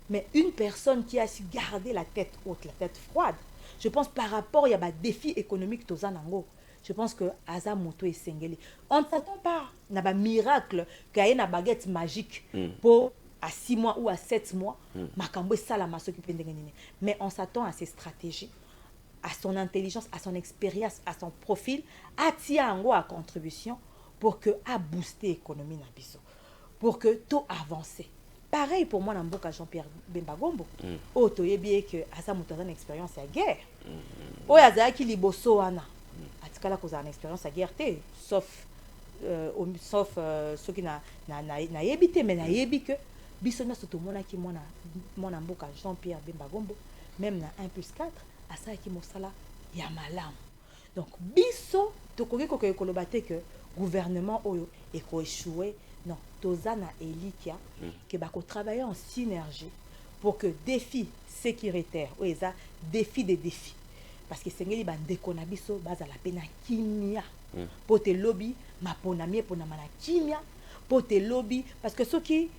Mais une personne qui a su garder la tête haute, la tête froide, je pense par rapport à des défis économiques tozanango, je pense que Aza Moto et Sengeli, on ne s'attend pas à un miracle qu'il y ait une baguette magique pour à 6 mois ou à 7 mois, mais on s'attend à ses stratégies, à son intelligence, à son expérience, à son profil, à tirer à contribution pour que à booster l'économie na biso, pour que tout avance. Pareil pour moi, Namboka Jean-Pierre Bemba Gombo. Oh, tu es bien que Asa Mouta a une expérience à guerre. Oh, Asa qui liboso ana. En tout cas, là, qu'on a une expérience à guerre, sauf ceux qui n'a évité, mais n'a évité que Bissona surtout mon qui mon Namboka Jean-Pierre Bemba Gombo, même na 1+4, Asa qui mosala yamalam. Donc, biso, tu connais que gouvernement oyo et ko échoué. Non, Tozana et Likia, qui va travailler en synergie pour que défis sécuritaires, ou les défis des défis. Parce que c'est un déconabiso, base à la peine kimia. Pour te lobby, ma ponamie pour na kimia, pour te lobby, parce que ceux qui,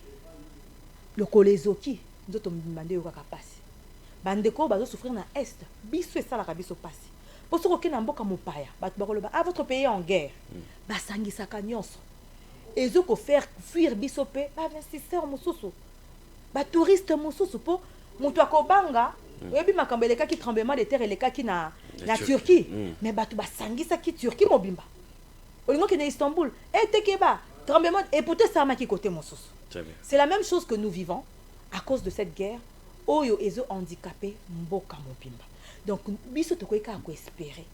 le colézoki, nous avons demandé au capacité. Bandeko, bazo souffrir na est, biso et ça la rabiso passe. Pour ceux qui n'ont pas mopaya, votre pays est en guerre, basangi sakanyonso. Et ils ont faire fuir bisopé, investisseurs mususu, touristes mususu pour mutu akobanga, yebi makambele ka ki tremblement de terre et les cas qui na Turquie, mais batu basangisa ki Turquie mobimba. Olingo ki na Istanbul, et tekeba tremblement et pourtant ça ma ki côté mususu. C'est la même chose que nous vivons à cause de cette guerre. Oyo ezo handicapé mboka mobimba. Donc biso to koeka ko espérer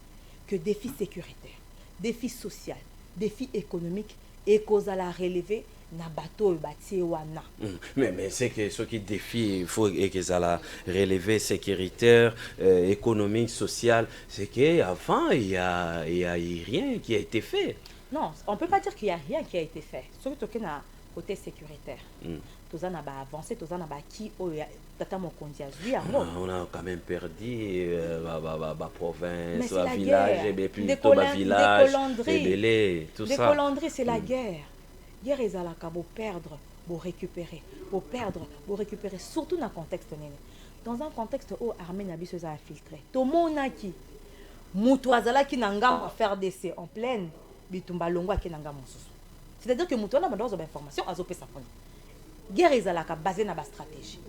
que défis sécuritaires, défis sociaux, défis économiques et cause à la relever na bateau bâti wana. Mais c'est que ce qui défie il faut et que ça la relever sécuritaire, économique, social, c'est qu'avant il y a rien qui a été fait. Non, on peut pas dire qu'il y a rien qui a été fait. Surtout que na côté sécuritaire. Tout ça n'a pas avancé, tout ça n'a pas qui tata mon condiazi on a quand même perdu la province, la village et puis tout le village et tout ça. Décolandrer c'est la guerre. Guerre ezalaka pour perdre, pour récupérer, surtout dans un contexte néné. Dans un contexte où l'armée n'a pas été infiltrée. Tout le monde qui Moutouazala qui n'a pas faire d'essai en pleine bitumba longo qui n'a pas mosusu. C'est-à-dire que Moutouana m'a donné des informations à zopé sa famille. Guerre ezalaka basée na ba stratégie.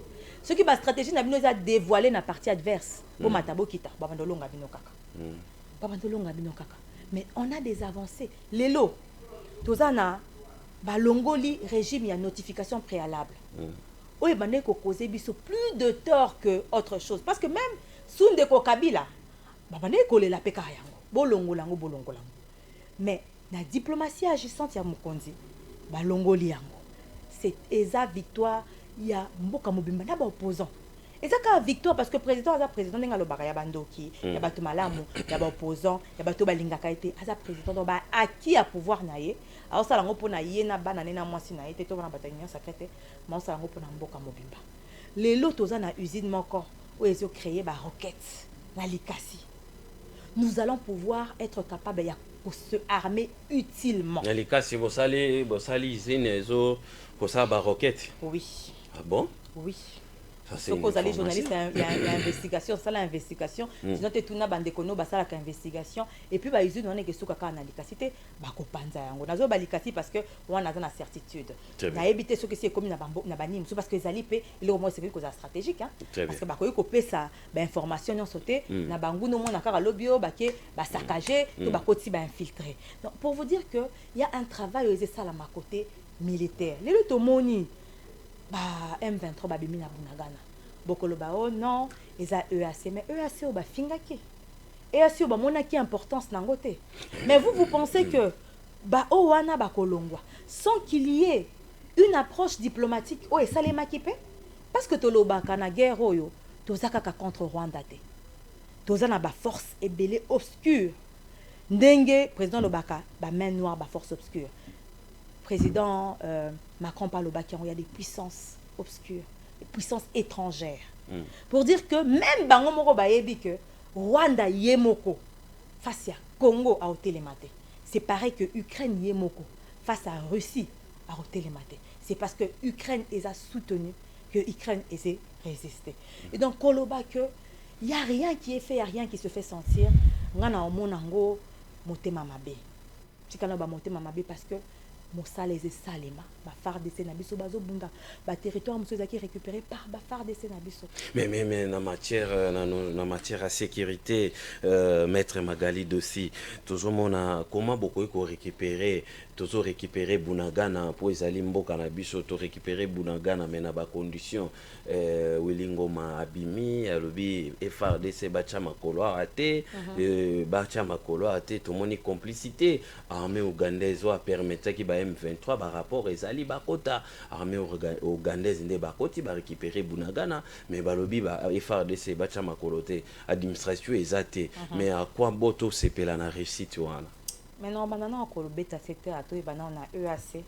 Ce qui ba stratégie na bino za dévoiler na partie adverse. Au matabo kita babandolonga bino kaka. Babandolonga bino kaka. Mais on a des avancées. Lelo tozana ba longoli régime ya notification préalable. Oye bande ko causer biso plus de tort que autre chose parce que même Sunde ko Kabila babande ko lela peka yango. Bolongolango. Mais la diplomatie agissante ya Mukonzi ba longoli yango. C'est esa victoire il y a mboka mobimba na ba opposant. Esa ka victoire parce que président nga lo baka ya bandoki, ya bato malamu, ya ba opposant, ya bato balingaka été asa président do ba acquis à pouvoir naie. Alors ça lango pona yena bana na mwasi na été to bana batanya secrétaire, mais ça lango pona mboka mobimba. Les lots za na usine moko où ils ont créé ba roquettes na likasi. Nous allons pouvoir être capables de se armer utilement. Na likasi bo sali usine ezo ko sa ba roquette. Oui. Ah bon? Oui. Ça c'est une journaliste, il y a l'investigation, ça l'investigation. Sinon tu tournes bande kono ba sala ka investigation et puis ba usine on est que sous kaka na likasité ba ko panza yango. Nazo ba likasi parce que on a na certitude. Na éviter ce que c'est comme na banim parce que zali pe il est au moins c'est quelque chose de stratégique hein. Parce que ba ko ko pesa ba information non sauté na bangu no mona kaka lobio ba ke ba saccager to ba ko ti ba infiltrer. Donc pour vous dire que il y a un travail aux ça à ma côté militaire. Les tomoni M23 babimi na bunagana bokolo ba oh non eza EAC mais EAC o ba fingaki EAC o ba monaki importance nangote mais vous pensez que ba o wana ba kolongwa sans qu'il y ait une approche diplomatique o esalema kipe parce que tolobaka na guerre oyo tozaka contre Rwanda te tozana ba force ebele obscure ndenge président lobaka ba main noire ba force obscure président Macron parle lobaki il y a des puissances obscures des puissances étrangères pour dire que même bango moko ba yebi que Rwanda yemoko face à Congo à Otelemate c'est pareil que Ukraine yemoko face à Russie à Otelemate c'est parce que Ukraine les a soutenu que Ukraine essaie résister. Et donc, koloba que il n'y a rien qui est fait, il n'y a rien qui se fait sentir. Ngana omonango motema mabe. Chikana ba motema mabe parce que Moussa les salema, ba phare de Senabiso bazo bunda, ba territoire monsieur zaki récupéré par ba phare de Senabiso. Mais na matière à sécurité maître Magali aussi toujours mona comment beaucoup ko récupérer toujours récupérer Bunagana pour ezali mboka na biso to récupérer Bunagana mais na ba condition Wilingoma abimi alobi FARDC bacha makolo até bacha makolo até to moni complicité armée ougandaise wa permettre ki ba M23 par rapport ezali bakota armée ougandaise nde bakoti ba récupérer Bunagana mais balobi ba FARDC bacha makolo te administration ezate mais à quoi boto sepela na réussite wana. Maintenant, on a beta secteur à tout et on a EAC.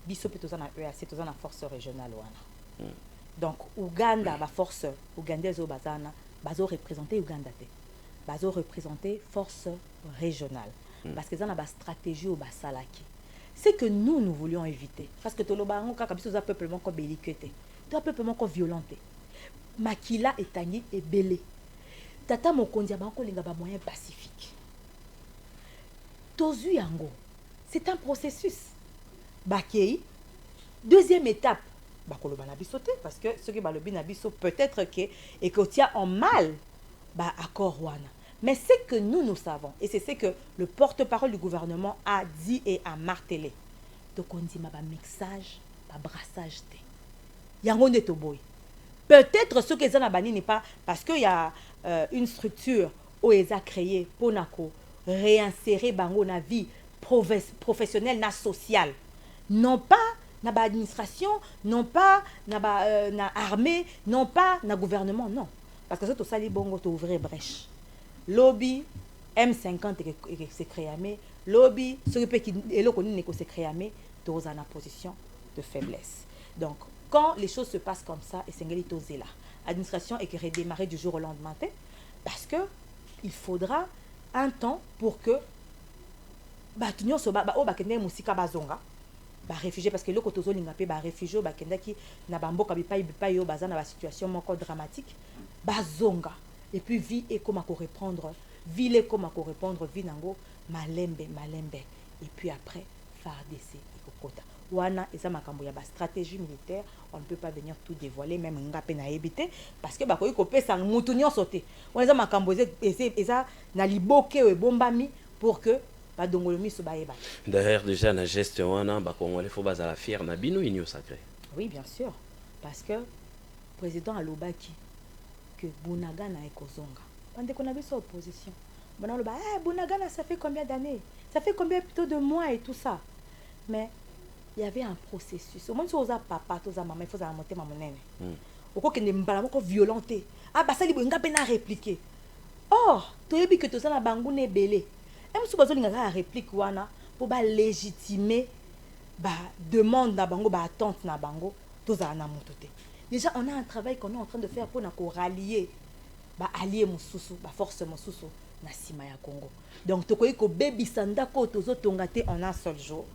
Biso peut na EAC, tout na force régionale wana. Donc Ouganda ba force ougandaise au bazana, bazo représenter Ouganda te. Bazo représenter force régionale parce que ça na ba stratégie au basalaki. C'est que nous voulions éviter parce que toloba ngo kaka biso za peuplement ko belliquité. To peuplement ko violenté. Makila etani et belé. Tata mokonzi ba ko linga ba moyen pacifique. Tozu yango. C'est un processus. Bakei. Deuxième étape. Bakoloba na biso te parce que ce qui balobi na biso peut-être que et que tient en mal ba accord wana. Mais c'est que nous savons et c'est ce que le porte-parole du gouvernement a dit et a martelé. Donc on dit ma ba mixage, ba brassage te. Yango ne to boy. Peut-être ce que ça na bani n'est pas parce qu'il y a une structure où ils a créé pour nako réinsérer bango na vie professionnelle na sociale non pas na ba administration non pas na ba na armée non pas na gouvernement non parce que tout ça li bongo to ouvrir brèche lobby M50 et c'est créé mais lobby ce qui est le connu n'est que c'est créé mais to en position de faiblesse donc quand les choses se passent comme ça et c'est ngeli to zela administration et qui redémarrer du jour au lendemain parce que il faudra un temps pour que batunyo so ba o bakende musika bazonga ba réfugiés parce que le kotozo linga pe ba réfugiés bakenda ki na bamboka bipai yo bazana ba situation moko dramatique bazonga et puis vie et comment ko reprendre ville comment ko répondre vie nango malembe et puis après FARDC ikokota wana eza makambo ya ba stratégie militaire on ne peut pas venir tout dévoiler même ngape na ebité parce que bakoyi kopesa mutu nyonso te wana eza makambo eza na liboke e bombami pour que ba dongolo miso ba eba d'ailleurs déjà na geste wana ba congolais faut bazala fier na bino union sacré. Oui bien sûr parce que président alobaki que Bunagana ekozonga pande qu'on avait sa opposition bon le ba Bunagana ça fait combien d'années ça fait combien plutôt de mois et tout ça mais il y avait un processus au moins si oza papa toza maman il faut ça monter maman nene oko kende mbala moko violenté basali bo ngape na répliquer or toyebi que toza na bangu ne belé même si bazo linga réplique wana pour ba légitimer ba demande na bango ba attente na bango toza na mototé déjà on a un travail qu'on est en train de faire pour na ko rallier ba allier mususu ba force mususu na sima ya Congo donc tokoyi ko bebi sanda ko tozo tongate en un seul jour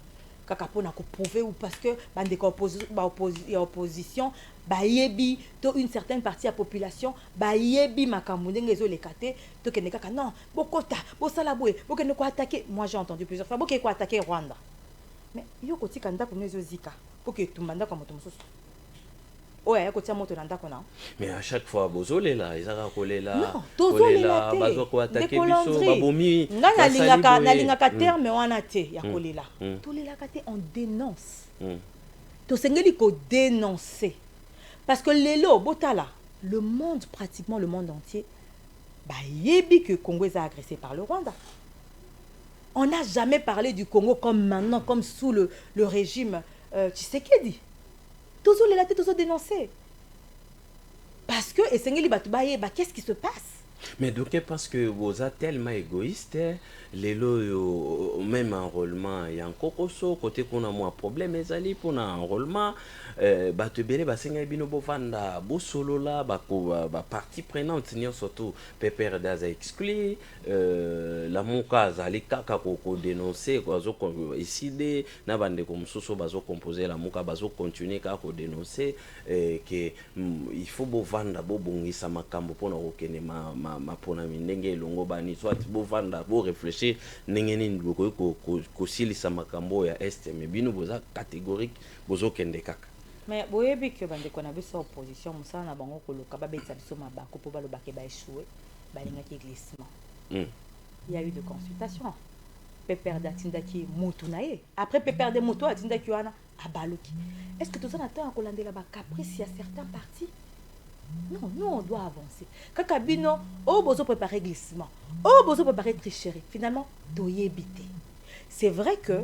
kaka pona ko prouver ou parce que bande ko opposition ba yebi to une certaine partie de la population ba yebi makambo ndenge zo lekate to kende kaka non bokota bosala boye bokende ko attaquer moi j'ai entendu plusieurs fois bokende ko attaquer Rwanda mais yo ko tika ndako nezo zika poke tumanda kwa moto mususu oya ko tia moto na ndako na mais à chaque fois bozolela ezaka kolela non tozolela te bazo ko attaquer biso babomi na lingaka terme wana te ya kolela tolela kate on dénonce to sengeli ko dénoncer parce que lelo botala le monde pratiquement le monde entier ba yebi que Congo est agressé par le Rwanda. On n'a jamais parlé du Congo comme maintenant comme sous le régime Tshisekedi. Toujours les latés, toujours dénoncés. parce que esengeli bato bayeba qu'est-ce qui se passe. Mais donc, parce que vous êtes tellement égoïste, les lots, même enrôlement, il y a encore côté qu'on a moins problème, mais allez pour un enrôlement, te bélé, senga bino bovanda, bo solo là, partie prenante, surtout pépère d'aza exclu, la monka, zali kaka ko dénoncer, quoi, zo décider, na bande comme soso bazo composer la monka, bazo continuer ka ko dénoncer, que il faut bovanda, bo bongisa makambo pour na okene ma pona ndenge longo bani soit bovanda bo réfléchir ndenge nini ko silisa makambo ya est mais bino boza catégorique bozo kende kaka. Mais boyebi que bande ko na biso opposition musala na bango ko loka ba betsa biso mabako po ba lobake ba échouer ba lingaki glissement. Il y a eu de consultation. Pépère d'atindaki mutu na ye. Après pépère de mutu atindaki wana abaluki. Est-ce que tout ça n'attend à collander ba caprice à certains partis? Non, nous on doit avancer. Kakabino, oh bozo préparer glissement, oh bozo préparer tricherie. Finalement, doyebité. C'est vrai que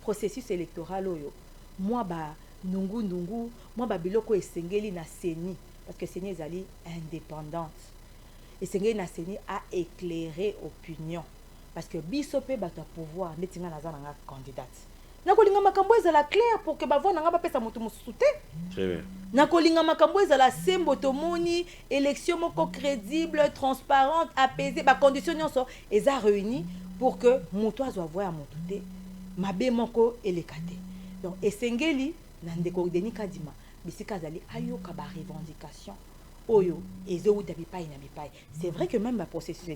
processus électoral oyo, moi ba nungu, moi ba biloko esengeli na seni parce que seni ezali indépendante. Esengeli na seni a éclairé opinion parce que bisope bata pouvoir netinga naza nga candidate. Nakolinga makambo ezala clair pour que bavo nanga bapesa moto mosusu te. Très bien. Nakolinga makambo ezala sembo tomoni élection moko crédible, transparente, apaisée, ba conditions nyonso eza réuni pour que moto azwa voix ya moto te mabe moko elekate. Donc esengeli na ndeko Denis Kadima bisika zali ayoka ba revendication oyo ezo uta bipai na bipai. C'est vrai que même le processus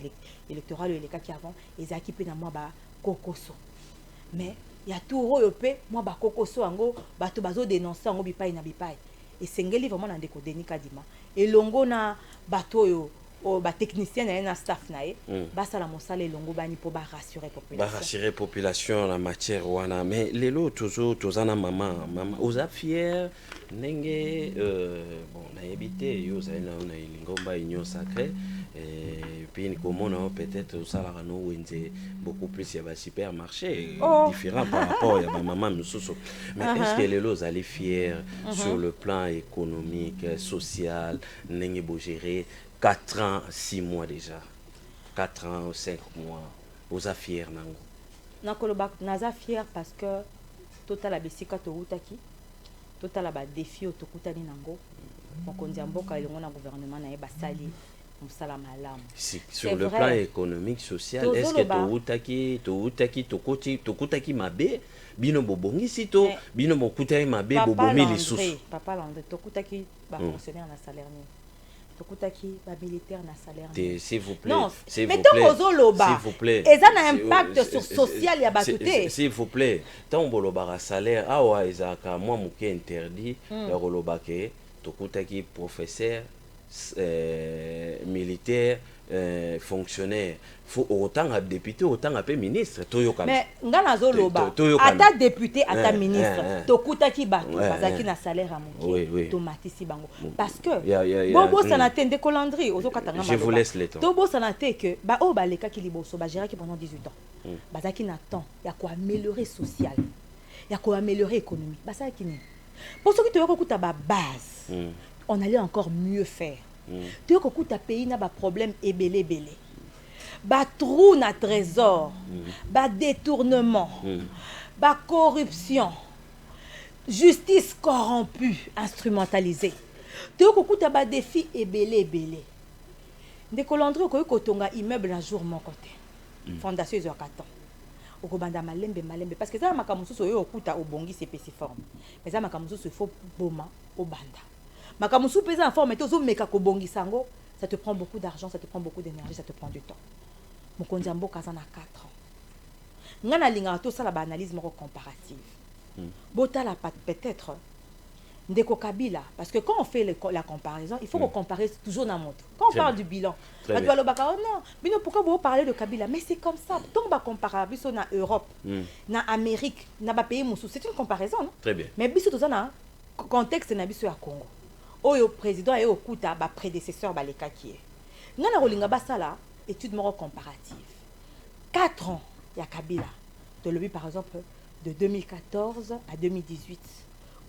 électoral eleka qui avant ezaki pe na moi ba kokoso. Mais il y a tout européen moi ba kokoso ango bato bazo dénoncer ango bipai na bipai et sengeli vraiment na ndeko Denis Kadima et longo na bato yo o ba technicien na staff na ye basala mosala elongo bani po ba rassurer population la matière wana mais lelo toujours tozana maman oza fier nenge bon na éviter yo za na ilingomba inyo sacré et puis comment peut-être au salaire no wenze beaucoup plus il y a supermarché différent par rapport à maman mususu mais est-ce que lelo allez fier sur le plan économique social nenge bo gérer 4 ans, 6 mois déjà. 4 ans, 5 mois. Vous êtes fiers, Nango? Nakoloba, naza fier parce que total abesika to utaki, total aba défi otokutani Nango. Mokonzi mboka elongo na gouvernement na eba sali musala malamu. Sur le plan économique, social, est-ce que tokutaki mabe bino bobongi sito bino bokutaki mabe bobomi lisusu. Papa Landé, tokutaki ba fonctionnaire na salaire ni. Tokutaki ba militaire na salaire. S'il vous plaît. Non, mais tant ozoloba. S'il vous plaît. Et ça a un impact sur social ya batuté. S'il vous plaît. Tant boloba salaire awa ezaka moi muke interdit ya koloba ke tokutaki professeur militaire fonctionnaire faut autant à député autant à ministre toyoka mais ngana zoloba ata député ata ministre tokutaki bato bazaki na salaire à moki tomatisi bango parce que bobo sana tende colandri ozokatanga je vous laisse le temps tobo sana te que ba o baleka ki liboso ba géraki pendant 18 ans bazaki na temps ya ko améliorer social ya ko améliorer économique basaki ni pour ceux qui te yokokuta ba base on allait encore mieux faire. Tu as un pays n'a pas problème ebele. Ba trou na trésor, ba détournement, ba corruption, justice corrompue, instrumentalisée. Tu as un défi ebele. Ndé Colandre ko kotonga immeuble un jour mon côté. Fondation zo katon. Okobanda malembe parce que ça makamusu so yo okuta obongi spéciforme. Mais ça makamusu so faut boma obanda. Makamusu pesa en forme tozo meka ko bongi sango, ça te prend beaucoup d'argent, ça te prend beaucoup d'énergie, ça te prend du temps. Mokonzi mboka za na 4 ans. Ngana linga to ça la analyse moko comparative. Botala peut-être ndeko Kabila parce que quand on fait la comparaison, il faut qu'on compare toujours na montre. Quand on parle du bilan, on doit le baka non, bino pourquoi vous parlez de Kabila mais c'est comme ça. Tant ba comparer biso na Europe, na Amérique, na ba pays musu, c'est une comparaison non? Très bien. Mais biso to ça na contexte na biso ya Congo. Oyo président et okuta ba prédécesseur ba leka qui est. Ngana rolinga basala étude moro comparative. 4 ans ya Kabila. De l'objet par exemple de 2014 à 2018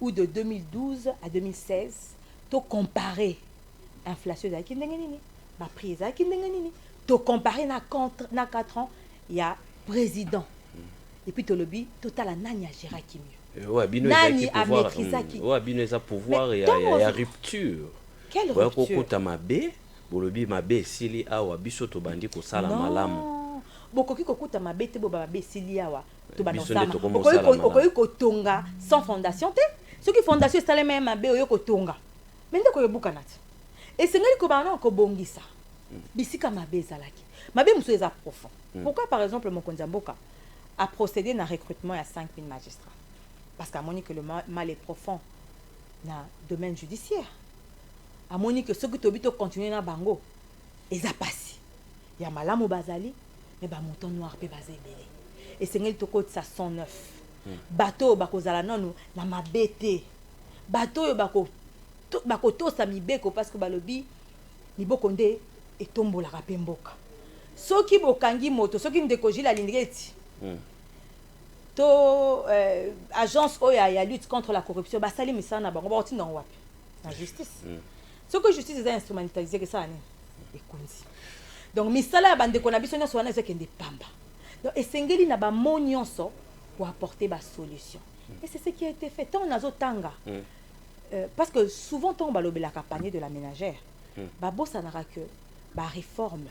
ou de 2012 à 2016 to comparer inflation ezalaki ndenge nini baprix ezalaki ndenge nini tocomparé na 4 ans il y a président et puis tolobi totala nani agéraki mieux ouais bino nani ezaki pouvoir amaîtrisaki ouais bino eza pouvoir et ya rupture quelle ouais rupture kokota mabe bolobi mabe esili awa biso tobandi kosala malamu bokoki kokuta mabe te boba mabe esili awa tobanosama okoki kotonga sans fondation te soki fondation esalema mabe oyo kotonga me nde koyebukana te esengeli kobana na kobongisa bisika mabe ezalaki mabe mosusu eza profond pourquoi par exemple mokonzi ya mboka a procédé na recrutement ya 5000 magistrats parce qu'amoni que le mal est profond na domaine judiciaire amoni que soki tobi to continuer na bango eza pasi ya malamu bazali mais ba mouton noir pe baza ebele esengeli tokotisa 109 bato bakozala nanu na mabe te bato oyo bakotosa mibeko parce que balobi miboko nde etombolaka mpe mboka soki bokangi moto soki ndeko Gilles alingeli eti to agence oyo ya lutte contre la corruption basali misala na bango baotinda ngo wapi na justice soki justice eza instrumentalisé ke sala nini ekonzi donc misala ya bandeko na biso nyonso wana ezokende pamba donc esengeli na bamo nyonso pour apporter basolution et c'est ce qui a été fait tant nazotanga parce que souvent tant balobelaka panier de la ménagère babosanaka que baréforme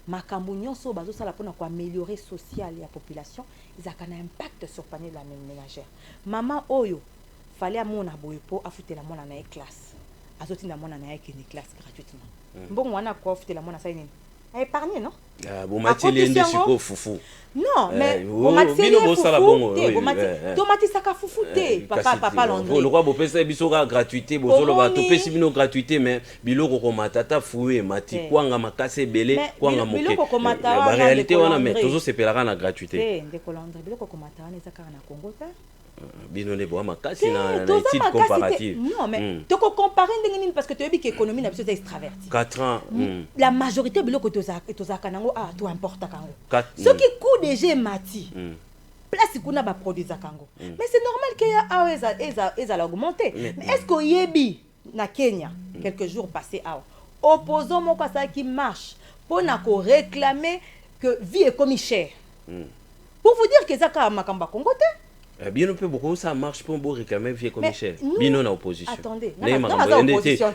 makambo nyonso bazosala mpona koaméliorer social ya population ezalaka na impact sur panier de la ménagère mama oyo fallait amona boye po afutela mwana na ye classe azotinda mwana na ye kende classe gratuitement mbongo wana ko afutela mwana sa nini a épargné non bomatili nde siko fufu non mais bomatili fufu tomatisaka fufu te papa Landry le roi bopesa biso ka gratuité bozoloba topesi bino gratuité mais biloko komata ta fuwe mati kwanga makase bele kwanga moke ba réalité wana mais tozosepelaka na gratuité ndeko Landry biloko komata wana ezaka na Congo te bino ne boa makasi na étude comparative non mais toko comparer ndenge nini parce que tu as vu que économie na biso est extravertie 4 ans la majorité biloko tozaka nango tout importe kango ce qui coûte déjà mati place kuna ba produire kango mais c'est normal que ya eza augmenter mais est-ce que yebi na Kenya quelques jours passés opposant moko ça qui marche pour na ko réclamer que vie est comme cher pour vous dire que ça ka makamba Congo te bien on peut beaucoup ça marche pour réclamer vie comme cher bino na opposition attendez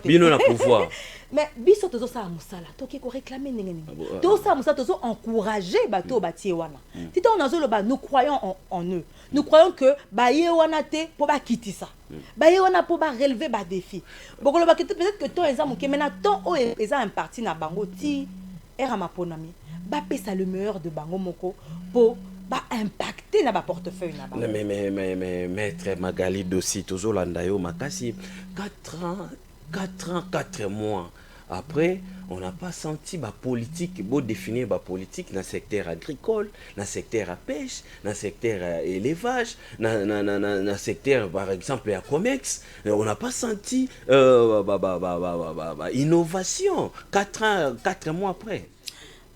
bino na pouvoir mais biso tozo sa musala toki ko réclamer ndenge to sa musala tozo encourager bato batie wana tito nazo loba nous croyons en eux nous croyons que ba ye wana te po ba kitisa ba ye wana po ba relever ba défi bokolo ba peut-être que to exemple ke mena ton o eza un parti na bango ti era maponami ba pesa le meilleur de bango moko po ba impacter na ba portefeuille na ba mais maître Magali Dossi tozolanda yo makasi 4 mois après on n'a pas senti ba politique beau définir ba politique dans secteur agricole dans secteur à pêche dans secteur élevage dans secteur par exemple à commerce on n'a pas senti innovation 4 mois après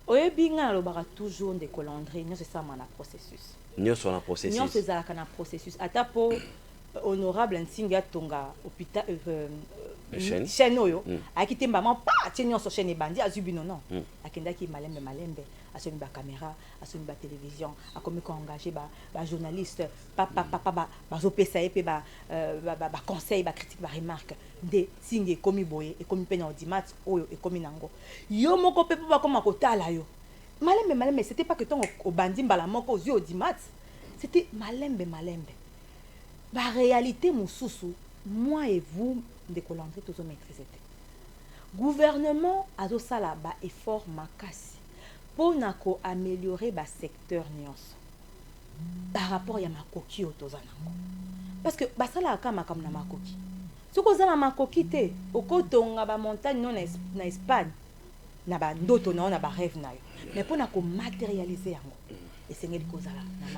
oyebi nga alobaka toujours ndeko Landry nyonso esama na processus nyonso na processus nyonso ezalaka na processus ata po honorable Nsinga atonga hôpital chaîne oyo akite mbama pa tie nyonso chaîne ebandi azwi bino non akendaki malembe asoni ba caméra asoni ba télévision akomi ko engager ba journaliste papa bazopesa ye pe ba conseil ba critique ba remarque de singe komi boye e komi pena audimat oyo e komi nango yo moko pe ba koma kotala yo malembe c'était pas que ton obandi mbala moko ozwi audimat c'était malembe ba réalité mususu moi et vous ndeko Landry tozo maîtriser gouvernement azosala ba effort makasi pour na ko améliorer ba secteur nyonso par rapport ya makoki otozanango parce que basala ka makam na makoki soko zala makoki te okotonga ba montagne non na Espagne na ba ndoto na ba rêve na yo mais pour na ko matérialiser yango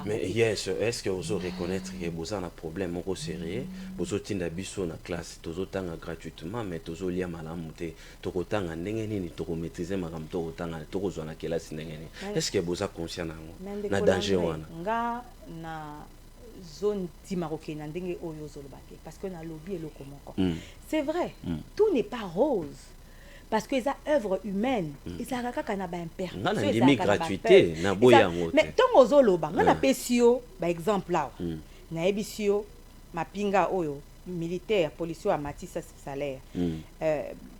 mais yes est-ce que vous reconnaître que vous avez un problème au sérieux vous tinda biso na classe tozotanga gratuitement mais tozolia malamu te tokotanga ndenge nini toko maîtriser makam tokotanga tokozwa na classe ndenge nini est-ce que vous avez conscient na danger wana nga na zone timaroke na ndenge oyo zolobake parce que na lobby eloko moko c'est vrai tout n'est pas rose parce que ça œuvre humaine et ça kaka na ba imperfection na ndimi gratuité na boya ngote mais tant ozoloba ngana pesio ba exemple là na ebisio mapinga oyo militaire police à mati ça salaire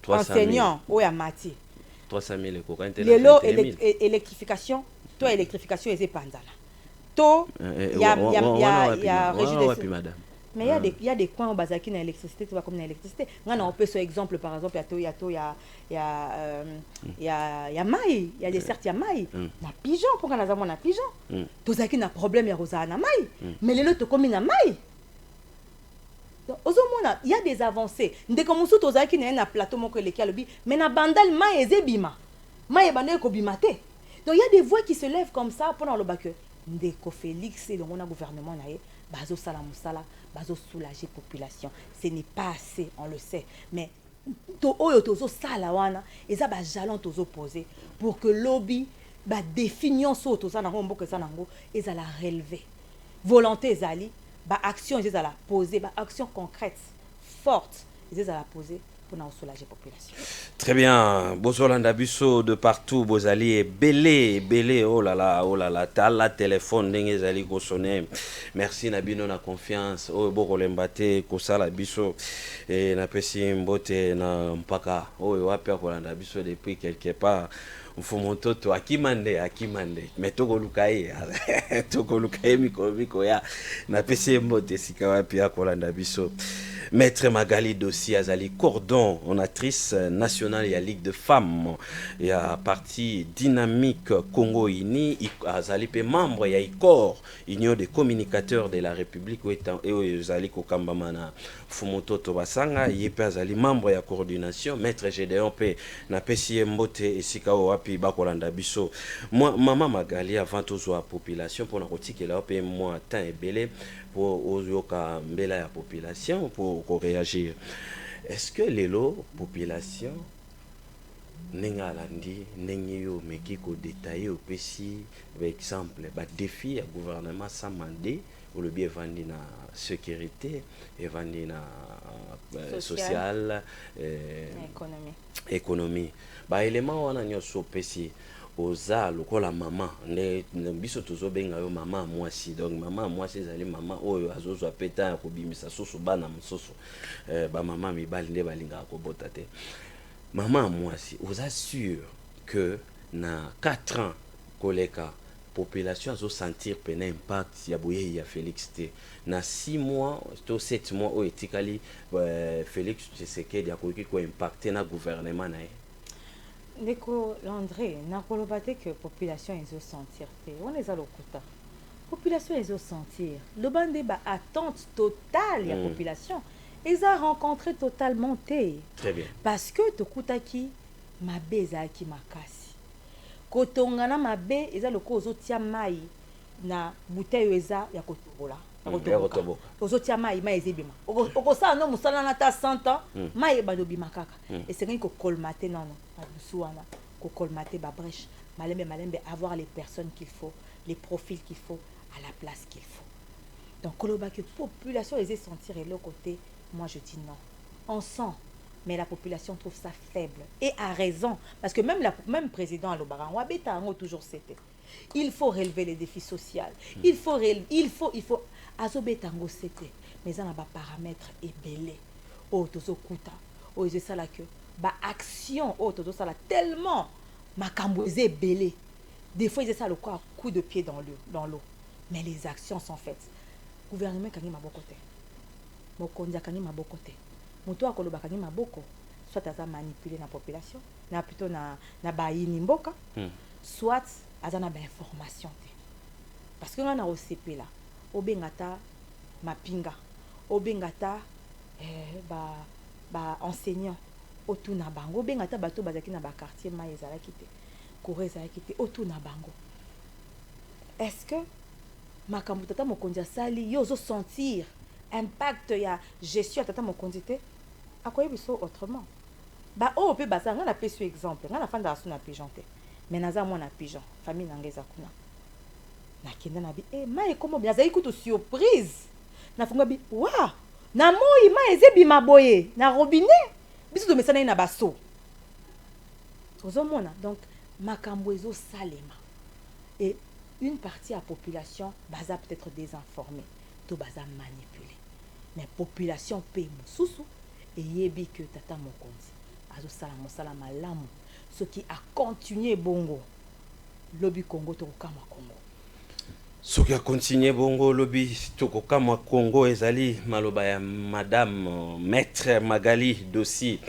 enseignant oyo mati 300 000 ko quand lelo électrification toi électrification est panzana to ya régie de madame. Mais il y a des coins au bazaki na électricité, tu vois comme na électricité. On peut ce exemple par exemple il y a maï, il y a des certes il y a maï. Na pigeon pour qu'on a na pigeon. Tous zaki na problème ya rosa na maï. Mais les autres comme na maï. Donc il y a des avancées. Ndé comme sous tous zaki na plateau mon que les kalobi, mais na bandal maï ezebima. Maï bandal ko bimate. Donc il y a des voix qui se lèvent comme ça pendant le bac. Ndeko Félix et le gouvernement na bazo sala musala bazo soulager population, ce n'est pas assez, on le sait, mais to oyo tozo sala wana eza ba jalon tozo poser pour que lobby ba définition so to sana ngombo que sana ngo eza la relever volonté ezali ba action eza la poser ba action concrète forte eza la poser pour na soulager population. Très bien, bozolanda biso de partout, bozali et belé, oh là là, tala téléphone ndenge zali ko sonner. Merci na bino na confiance, oh bokolembate ko sala biso et na pesi mbote na mpaka, oh wapi akolanda biso depuis quelque part. Mfumototo akimande mais tokolukaye miko ya na pesi mbote sika wapi akolanda biso. Maître Magali Dossi Azali coordonnatrice nationale ya Ligue de femmes ya parti dynamique Congo Uni Azali pe membre ya ICOR Union des communicateurs de la République et Azali kokambamana Fumototo Basanga yepe Azali membre ya coordination Maître Gédéon pe na pesi mbote esika wapi bakolanda biso moi maman Magali avant tout la population pour na kotikela pe moi temps ebele pour ozoka mbela ya population pour réagir. Est-ce que les population nenga landi nenyo meki ko détailler au PC par exemple ba défi à gouvernement sans mandat ou le bien vandi na sécurité et vandi na social économie ba élément wana nyoso PC oza lokola maman ne biso tozo benga yo maman mwasi donc maman mwasi ezali maman oyo azozo apeta ya kobimisa soso bana mososo ba maman mibali nde balinga ko bota te maman mwasi oza sûr que na 4 ans koleka population azo sentir pena impact ya boye ya Félix te na 6 mois to 7 mois o etikali Félix Tshisekedi akoki ko impacter na gouvernement na ye. Ndeko Landré, nakoloba te que population ezo sentir te. On les a lokuta. Population ezo sentir. Le bande ba attente totale ya population. Ils a rencontré totalement te. Très bien. Parce que tokutaki mabe ezaki makasi. Kotongana mabe eza loko ozotia mai na bouteille eza ya kotobola. Ozotia mai ezebima. Okosala no musala na ta 100 ans, mai badobima kaka. Et c'est rien que colmater non. Souana, colmater ba brèche, malembe avoir les personnes qu'il faut, les profils qu'il faut à la place qu'il faut. Donc koloba que population les sentir et l'autre côté, moi je dis non. On sent, mais la population trouve ça faible et a raison parce que même président Alobara Wabeta toujours c'était. Il faut relever les défis sociaux. Il faut azobetango c'était. Mais ça n'a pas paramètres et belé. Oh tozo kuta. Oh c'est ça là que ba action oh todo ça là tellement makamboisé belé des fois ils essaient le quoi coup de pied dans l'eau mais les actions sont faites gouvernement kangi maboko te mokonza kangi maboko te moto akoloba kangi maboko soit aza manipuler na population na plutôt na ba yini mboka soit aza na ba information te parce que on a OCP là obengata mapinga obengata ba enseignant otuna bango bengata bato bazaki na ba quartier ma ezalaki te Corée ezalaki te otuna bango. Est-ce que makambo tata mokonzi sali yo zo sentir impact ya gestion tata mokonzi te akoye biso autrement ba o pe basa nga na pesu exemple nga na fanda asu na pigeon te mais naza mo na pigeon famille na ngeza kuna na kenda na bi ma e komo bien azali kutu surprise na funga bi wa na moi ma ezebi maboye na robinet biso to mesana na baso Donc makambo ezo salema et une partie de la population baza peut-être désinformée, to baza manipulée. Mais population paye mususu et yebi que tata mokonzi azo sala malamu ce qui a continué bongo lobi Congo to kama Congo. Ce qui a continué bongo lobi to kama Congo ezali maloba ya madame maître Magali Dossi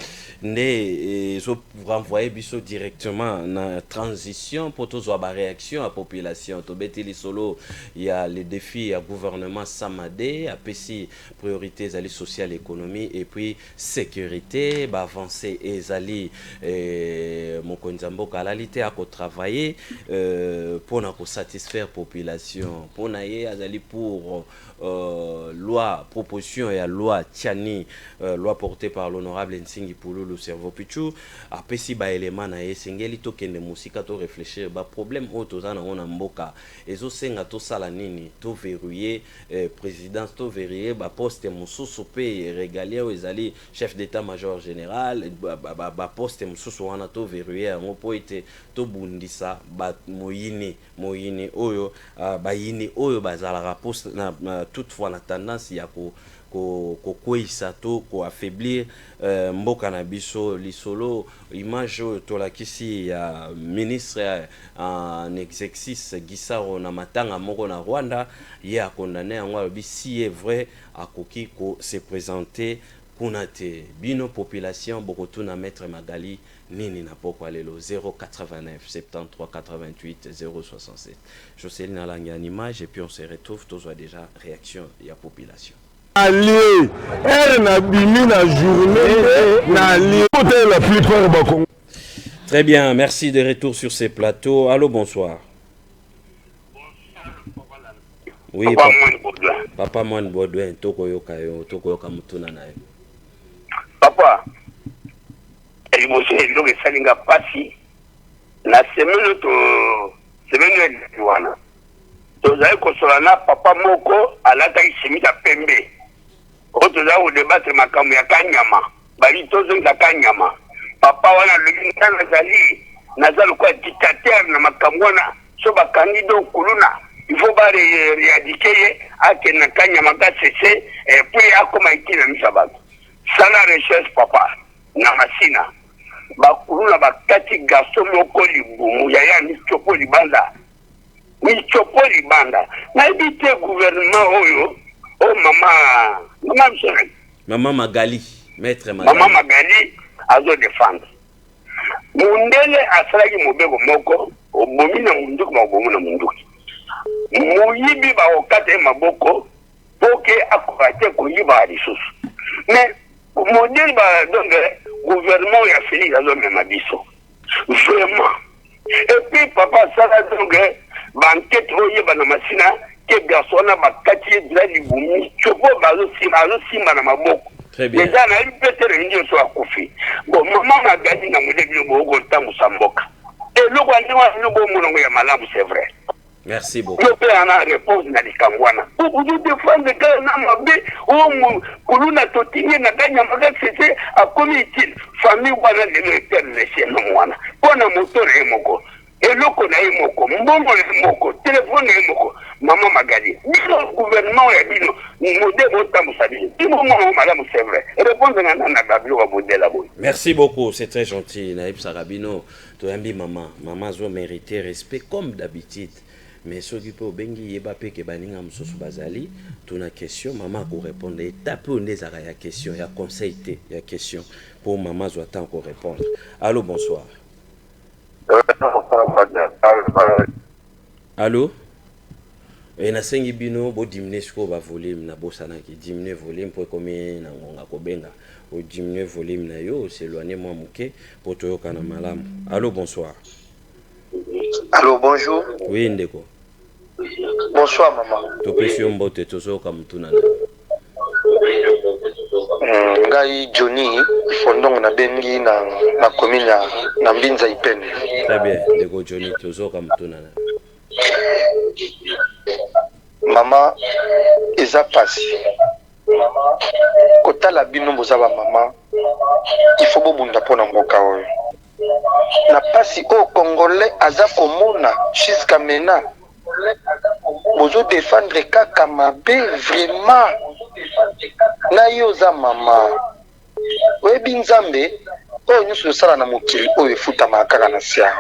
ne zo renvoyer biso directement na transition pour tous ba réaction à population to beteli solo il y a les défis à gouvernement Samadé à PC priorités zali sociale économie et puis sécurité ba avancer ezali mokonzi mboka alalité à travailler pour na ko satisfaire population pour na ye azali pour loi proposition et loi Tiani loi portée par l'honorable Nsingi Poulou le cerveau pichu apesi ba élément na esengeli to kende musika to réfléchir ba problème auto za na ona mboka ezo senga to sala nini to verrouiller présidence to verrouiller ba poste mususu pe régalien ezali chef d'état-major général ba poste mususu wana to verrouiller ngo po ete to bundisa ba moyini oyo ba yini oyo bazala poste na toutefois la tendance ya ko kwisa to ko affaiblir mboka na biso lisolo image to la kisi ya ministre en exercice Gisaro na matanga moko na Rwanda ya condamné yango bi si est vrai akoki ko se présenter kuna te bino population bokotu na maître Magali nini na poko alelo 089 73 88 067 Jocelyne Alangi en image et puis on se retrouve tous déjà réaction ya population allié na bimi na journée na allié la plupart ba Congo. Très bien, merci de retour sur ces plateaux. Allô, bonsoir. Oui, Papa Moine Baudouin, toko yoka mutuna na yo. Papa, émotion est donc salinga pasi na semaine wana. Tozali kosolana papa moko alataki simita pembe. Otoza ko débattre makambo ya kanyama. Bali tozonga kanyama. Papa wana lobinga nazali kwa dictateur na makambo na so ba candidat kuluna. Il faut pas éradiquer ake na kanyama ka cessé et puis akoma itina misabato. Sana recherche papa na masina. Bakuluna bakati gaso moko libumu ya michopo libanda. Michopo libanda. Na ibite gouvernement oyo o mama msore. Mama Magali, maître Magali. Mama Magali azo défendre. Mundele asalaki mobeko moko obomi na munduku mabomu na munduki. Muyibi ba okate maboko poke akorate koyiba lisusu. Mais modèle ba donc gouvernement ya Félix azo mema biso. Vraiment. Et puis papa sala donc banquette oyeba na masina ke garçona bakati dra libumi chopo bazo simba na maboko. Très bien. Les ana peut-être ndio so akufi. Bon maman Magali na modèle bo ntango samboka. Et loko ndiwa lubo mulongo ya malamu c'est vrai. Merci beaucoup. Je peux en répondre na likangwana. Vous défendre que na mabe o kuluna totinye na kanya maga c'est a comme utile famille wana de l'État laisser no mwana. Pona moteur emoko. Eloko na emoko, mbongo na emoko, téléphone na emoko. Maman Magali. Bino gouvernement ya bino modèle otamusali. Bino mo madame c'est vrai. Répondre na bablo wa modèle la boy. Merci beaucoup, c'est très gentil. Naïb Sarabino, to yambi maman. Maman zo mériter respect comme d'habitude. Mais ceux qui peuvent bengi yeba pe ke baninga mususu bazali tuna question maman ko répondre étape on des ya question ya conseil té ya question pour maman zo attend ko répondre. Allô, bonsoir. Allô. Et na sengi bino bo diminuer sko ba volume na bosana ki diminuer volume pour comme na ngonga ko benga o diminuer volume na yo s'éloigner moi muke pour to yoka na malamu. Allô, bonsoir. Allô, bonjour. Oui, ndeko. Bonsoir, maman. Topesio mbote tozoka mutuna ngai Johnny fondongo na bengi na commune na Mbinza Ipene. Très bien, ndeko Johnny tozoka mutuna Mama eza pasi. Kotala bino bozaba mama. Il faut bobunda pona mboka oyo. na pasi au Congolais aza komona jusqu'à maintenant bozo défendre kaka mabe vraiment na yo za mama oyebi nzambe oyo nyonso osala na mokili oyo efutama kaka na sia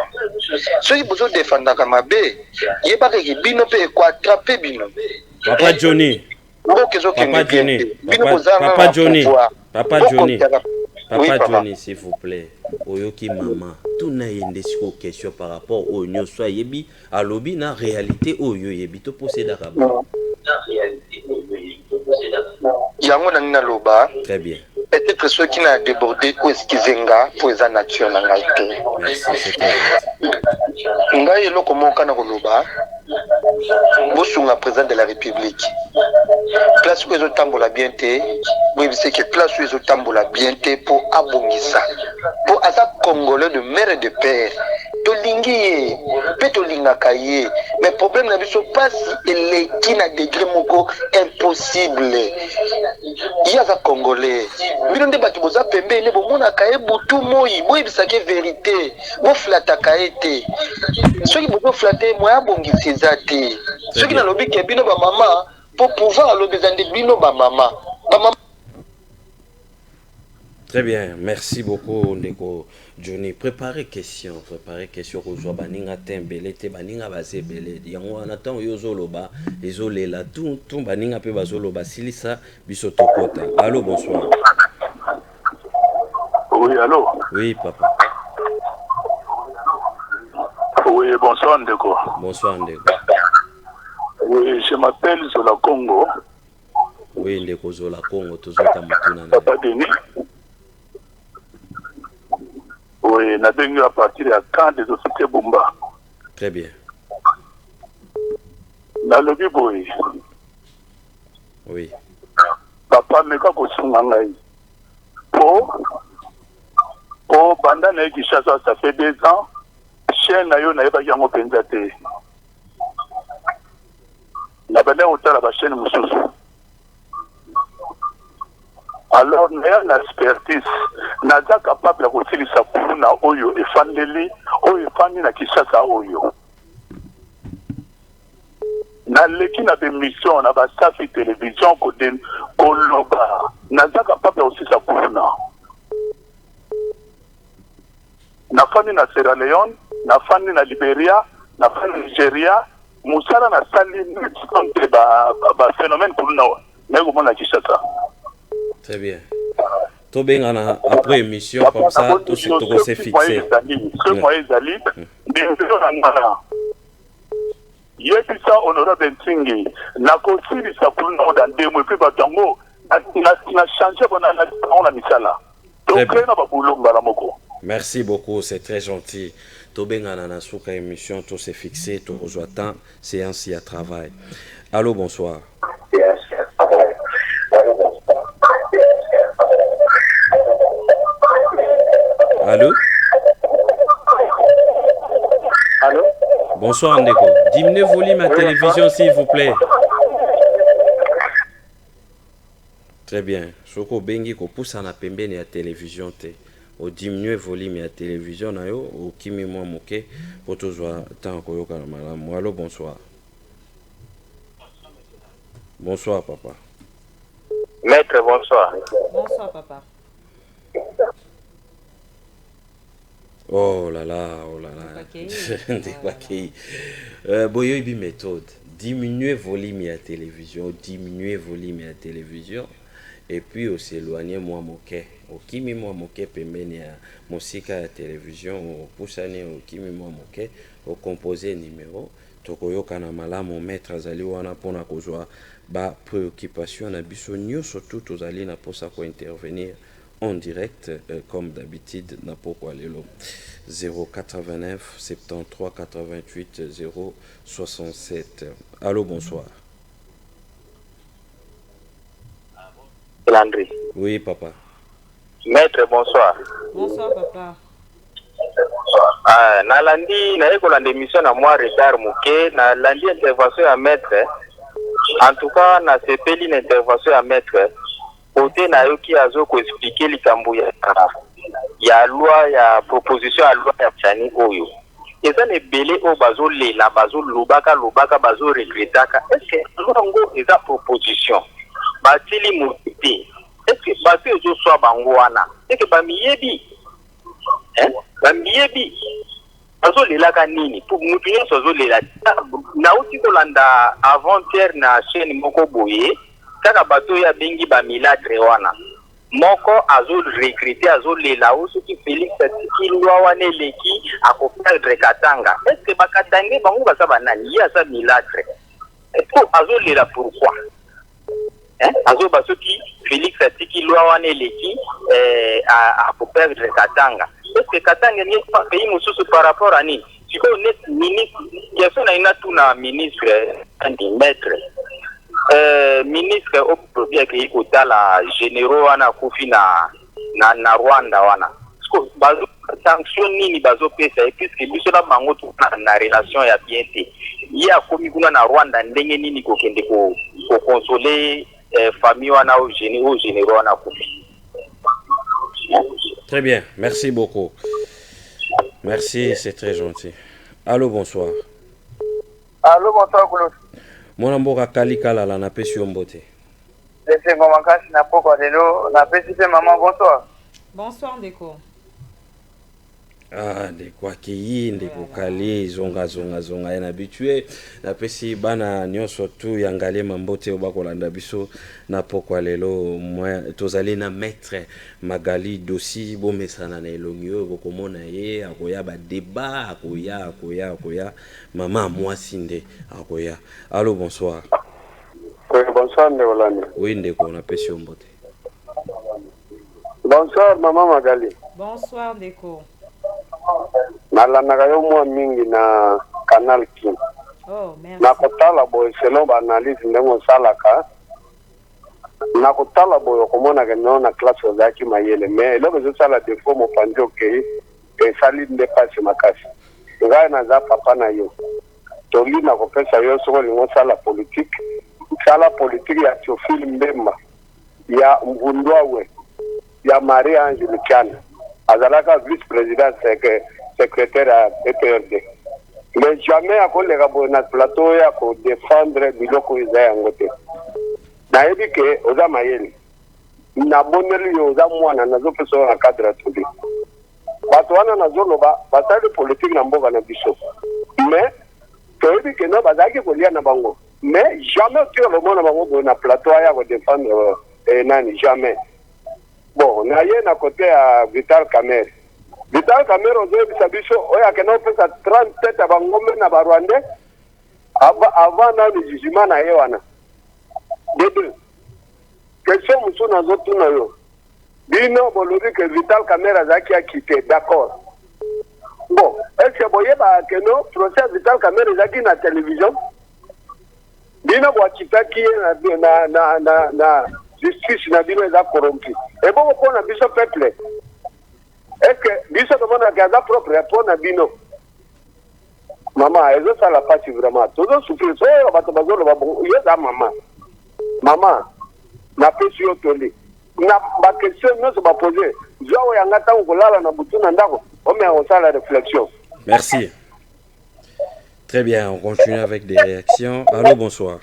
soki bozo défendaka mabe yebaka eke bino mpe ekoatrape bino. Papa Johnny, Papa Johnny, s'il vous plaît. Oyoki maman, tout na yende siko question par rapport au nyo soit yebi alobi na réalité oyo yebi to posséder kaba. Yango na nina loba. Très bien. Peut-être ceux qui n'a débordé ou eskizenga pour eza nature na ngai te. Merci, c'est très gentil. Ngai eloko moka na koloba. Bosunga président de la République. Place où ils ont tambola bien te. Oui, c'est que place où ils ont tambola bien te pour abongisa. Pour asa Congolais de mère et de père. Tolingi, peut tolinga kaye. Mais problème n'a pas pas si les qui n'a degré moko impossible. Il y a des Congolais. Bino de batu boza pembe ne bomona kaye butu moi. Moi bisake vérité. Bo flata kaye te. Ceux qui bo flatter moi abongisa zate. Ceux qui n'a lobi ke bino ba maman pour pouvoir lobi zande bino ba maman. Ba maman. Très bien, merci beaucoup Ndeko Johnny. Préparez question aux baninga tembele te baninga bazebele. Yango anatan yozoloba, ezolela tout baninga pe bazoloba silisa biso tokota. Allô, bonsoir. Oui, allô. Oui, papa. Oui, bonsoir Ndeko. Bonsoir Ndeko. Oui, je m'appelle Zola Congo. Oui, Ndeko Zola Congo, tozota mutuna. Papa Denis. Oui, na bengi à partir ya camp des officiers Bumba. Très bien. Na lobi boy. Oui. Papa meka ko sunga ngai. Po banda na Kinshasa ça fait 2 ans. Chaîne na yo na yeba yango penza te. Na banda otala ba chaîne mususu. Alors, nous avons l'expertise. Nous sommes capables de retirer sa pouna oyo et fandeli, oyo fandi na Kinshasa oyo. Na leki na des missions, na ba staff télévision koden koloba. Nous sommes capables de retirer sa pouna. Na fandi na Sierra Leone, na fandi na Liberia, na fandi na Nigeria, musala na sali contre ba phénomène pouna. Mais comment na Kinshasa? Très bien. Tobengana après émission comme ça, tout s'est fixé. Ce moyen d'Ali, Yebisa honorable Ntingi, na kosiri sa kuluna dans 2 mois puis batango na changer on a misala. Donc na ba boulot mbala moko. Merci beaucoup, c'est très gentil. Tobengana na suka émission, tout s'est fixé, tout rejoint temps, séance à travail. Allô, bonsoir. Allô? Allô? Bonsoir Ndeko. Diminuez le volume à la télévision s'il vous plaît. Très bien. Soko bengi ko poussa na pembeni ya télévision te. O diminuer volume ya télévision na yo o kimi mwa moke pour tozwa tant ko yoka na malamu. Allô, bonsoir. Bonsoir papa. Maître, bonsoir. Bonsoir papa. Oh là là. Boyo bi méthode. Diminuer volume à télévision, et puis on s'éloigner moi moke. Au kimi moi moke pembeni ya musika ya télévision, au poussane au kimi moi moke, au composer numéro. Tokoyoka na malamu maître azali wana pona kozwa ba préoccupation na biso nyonso tout tozali na posa ko intervenir en direct comme d'habitude na poko lelo 089 73 88 067. Allô, bonsoir. Landry. Oui, papa. Maître, bonsoir. Bonsoir papa. Na lundi na école d'émission na moi retard muke na lundi intervention à maître. En tout cas na sepeli intervention à maître. Côté na yoki azo ko expliquer likambo ya ya loi ya proposition ya loi ya Tchani oyo eza ne belé o bazo lela bazo lobaka bazo regrettaka est-ce que ngo eza proposition batili moté est-ce que bazo ezo so bango wana est-ce que bamiyebi bamiyebi bazo lela ka nini pour mutu nyonso zo lela na uti kolanda avant-hier na chaîne moko boye kaka bato ya bengi ba milagre wana moko azo regretter azo lela oso ki Félix Tshisekedi loi wana leki akoperdre Katanga est-ce que bakatange bango basa banani ya sa milagre est-ce que azo lela pourquoi azo baso ki Félix Tshisekedi loi wana leki akoperdre Katanga est-ce que Katanga ni pas pays mususu par rapport à ni siko net ministre question na ina tuna ministre andi maître ministre au projet qui kotala généraux wana kufi na Rwanda wana bazo sanction nini bazo pesa puisque biso na bango tu na relation ya bienté ya komi kuna na Rwanda ndenge nini ko kende ko consoler famille wana au généraux wana kufi. Très bien, merci beaucoup. Merci, c'est très gentil. Allô, bonsoir. Allô, bonsoir, Koulos. Mon mboka kalikala la na pesi ombote. Laissez moi makasi na poko lelo na pesi pe maman bonsoir. Bonsoir Ndeko. Ah, Ndeko akiyi Ndeko kali zonga yana habitué na pesi bana nyonso tu yangale mambote obakolanda biso na poko lelo moi tozali na maître Magali Dossi bomesana na elongio bokomona ye akoya ba débat akoya maman mwasi nde akoya. Allô, bonsoir. Oui, bonsoir Ndewolani. Oui, Ndeko na pesi ombote. Bonsoir maman Magali. Bonsoir Ndeko. Nalandaka yo mwa mingi na Canal King. Oh, merci. Nakotala boye selon ba analyse ndenge osalaka. Nakotala boye okomona ke na classe ozaki mayele mais eloko ezosala défaut mopanzi okei esali nde pasi makasi. Ngai naza papa na yo. Toli nakopesa yo soko lingo osala politique. Sala politique ya Théophile Mbemba, ya Mvundwawe, ya Marie Ange Lukiana. Azalaka vice-président secrétaire à EPRD. Mais jamais à cause de la plateau ya ko défendre biloko izaya ngote. Na ebi ke oza mayeli. Na boneli oza mwana nazo peso na cadre tuli. Bato wana nazo loba basali politique na mboka na biso. Mais to ebi ke no bazaki kolia na bango. Mais jamais tu le monde na bango na plateau ya ko défendre nani jamais. Bon, na ye na côté à Vital Kamerhe. Vital Kamerhe ozo bisabiso oya kena pesa 37 abangombe na Barwande avant na jugement na ye wana. Dede. Question musu na zo tuna yo. Bino bolobi que Vital Kamerhe azaki a quitté, d'accord. Bon, est-ce que boye ba keno procès Vital Kamerhe azaki na télévision? Bino bo kitaki na justice na bino eza corrompu. Et bon pour na biso peuple. Est-ce que biso demande gaza propre pour na bino? Maman, ezo sala pasi vraiment. Todo souffrir so bato bazolo ba bon, yeza maman. Maman, na pesi yo toli. Na ba question no se ba poser. Zo yanga ta ngolala na butu na ndako. O me on sala réflexion. Merci. Très bien, on continue avec des réactions. Allô, bonsoir.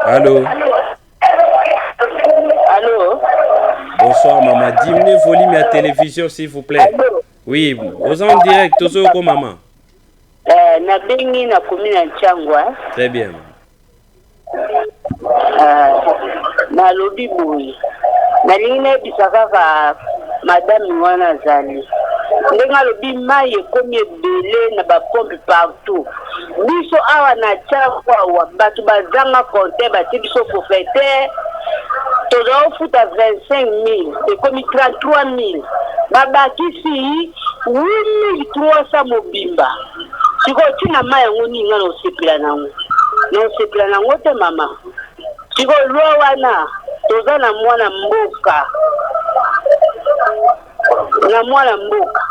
Allô. Allô. Bonsoir maman. Diminuez le volume à la télévision s'il vous plaît. Oui, aux en direct, tous au maman. Na bengi na commune Nchangwa. Très bien. Na lobi boy. Na lingine bisaka ka madame wana zali. Ndenga lobi mai ekomi ebele na ba pompe partout. Biso awa na Changwa wa batu bazanga compter bati biso forfaitaire. Tozo futa 25 000 ekomi 33 000. Babakisi 8300 mobimba. Siko tina mai ngoni ngana osepela nango. Na osepela nango te mama. Siko lo wana toza na mwana mboka. Na mwana mboka.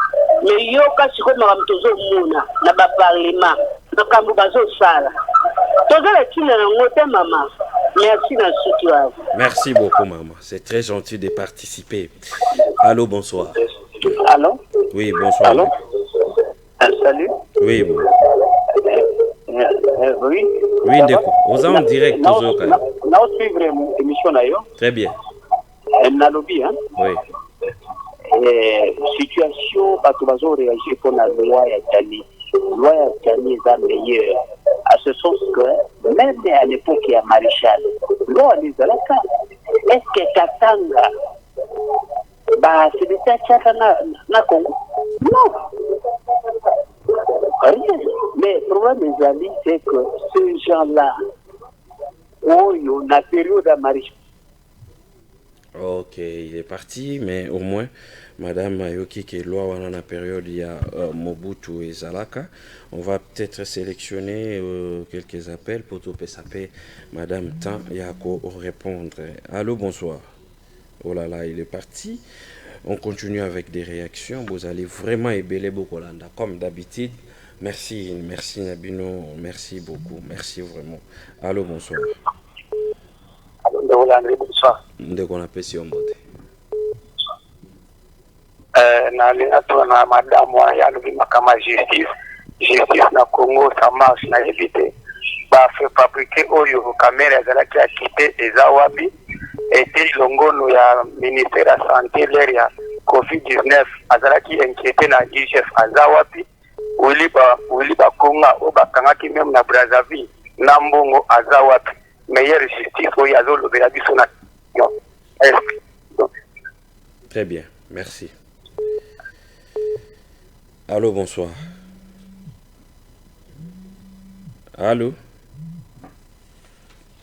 Me yoka siko makamtozo muna na ba parlement. Na kambu bazo sala. Toza la tina nango te mama. Merci na sutu wao. Merci beaucoup, maman. C'est très gentil de participer. Allô, bonsoir. Allô? Oui, bonsoir. Allô? Salut. Oui, bon. Oui. Oui, Ndeko. Aux en direct, toujours. Nous suivre l'émission d'ailleurs. Très bien. Nalobi, hein? Oui. Situation, bato bazo réagir pour la loi ya Tchani. Loi ya Tchani est meilleure. À ce sens que, même à l'époque, il y a Maréchal. Loi les alaka. Est-ce que Katanga, bah, c'est des tchats na Congo? Non. Rien. Mais le problème des amis, c'est que ces gens-là, oh, la période à Maréchal. Ok, il est parti, mais au moins, Madame Mayoki, qui est loi dans la période, il y a Mobutu et Zalaka. On va peut-être sélectionner quelques appels pour tout PSAP. Madame Tan Yako répondre. Allô, bonsoir. Oh là là, il est parti. On continue avec des réactions. Vous allez vraiment ébeler beaucoup là, comme d'habitude. Merci, merci Nabino, merci beaucoup, merci vraiment. Allô, bonsoir. Bonsoir. Dès qu'on appelle si on monte. Nalinga tona madame ya lobima kama justice na Congo ça marche na éviter ba fait fabriquer oyo caméra zalaki a quitté eza wapi et longono ya ministère de santé l'air COVID-19 azalaki inquiété na chef aza wapi Oliba Konga obakangaki même na Brazzaville na mbongo aza wapi meilleure justice oyo azolobela biso na Très bien, merci. Allô, bonsoir. Allô?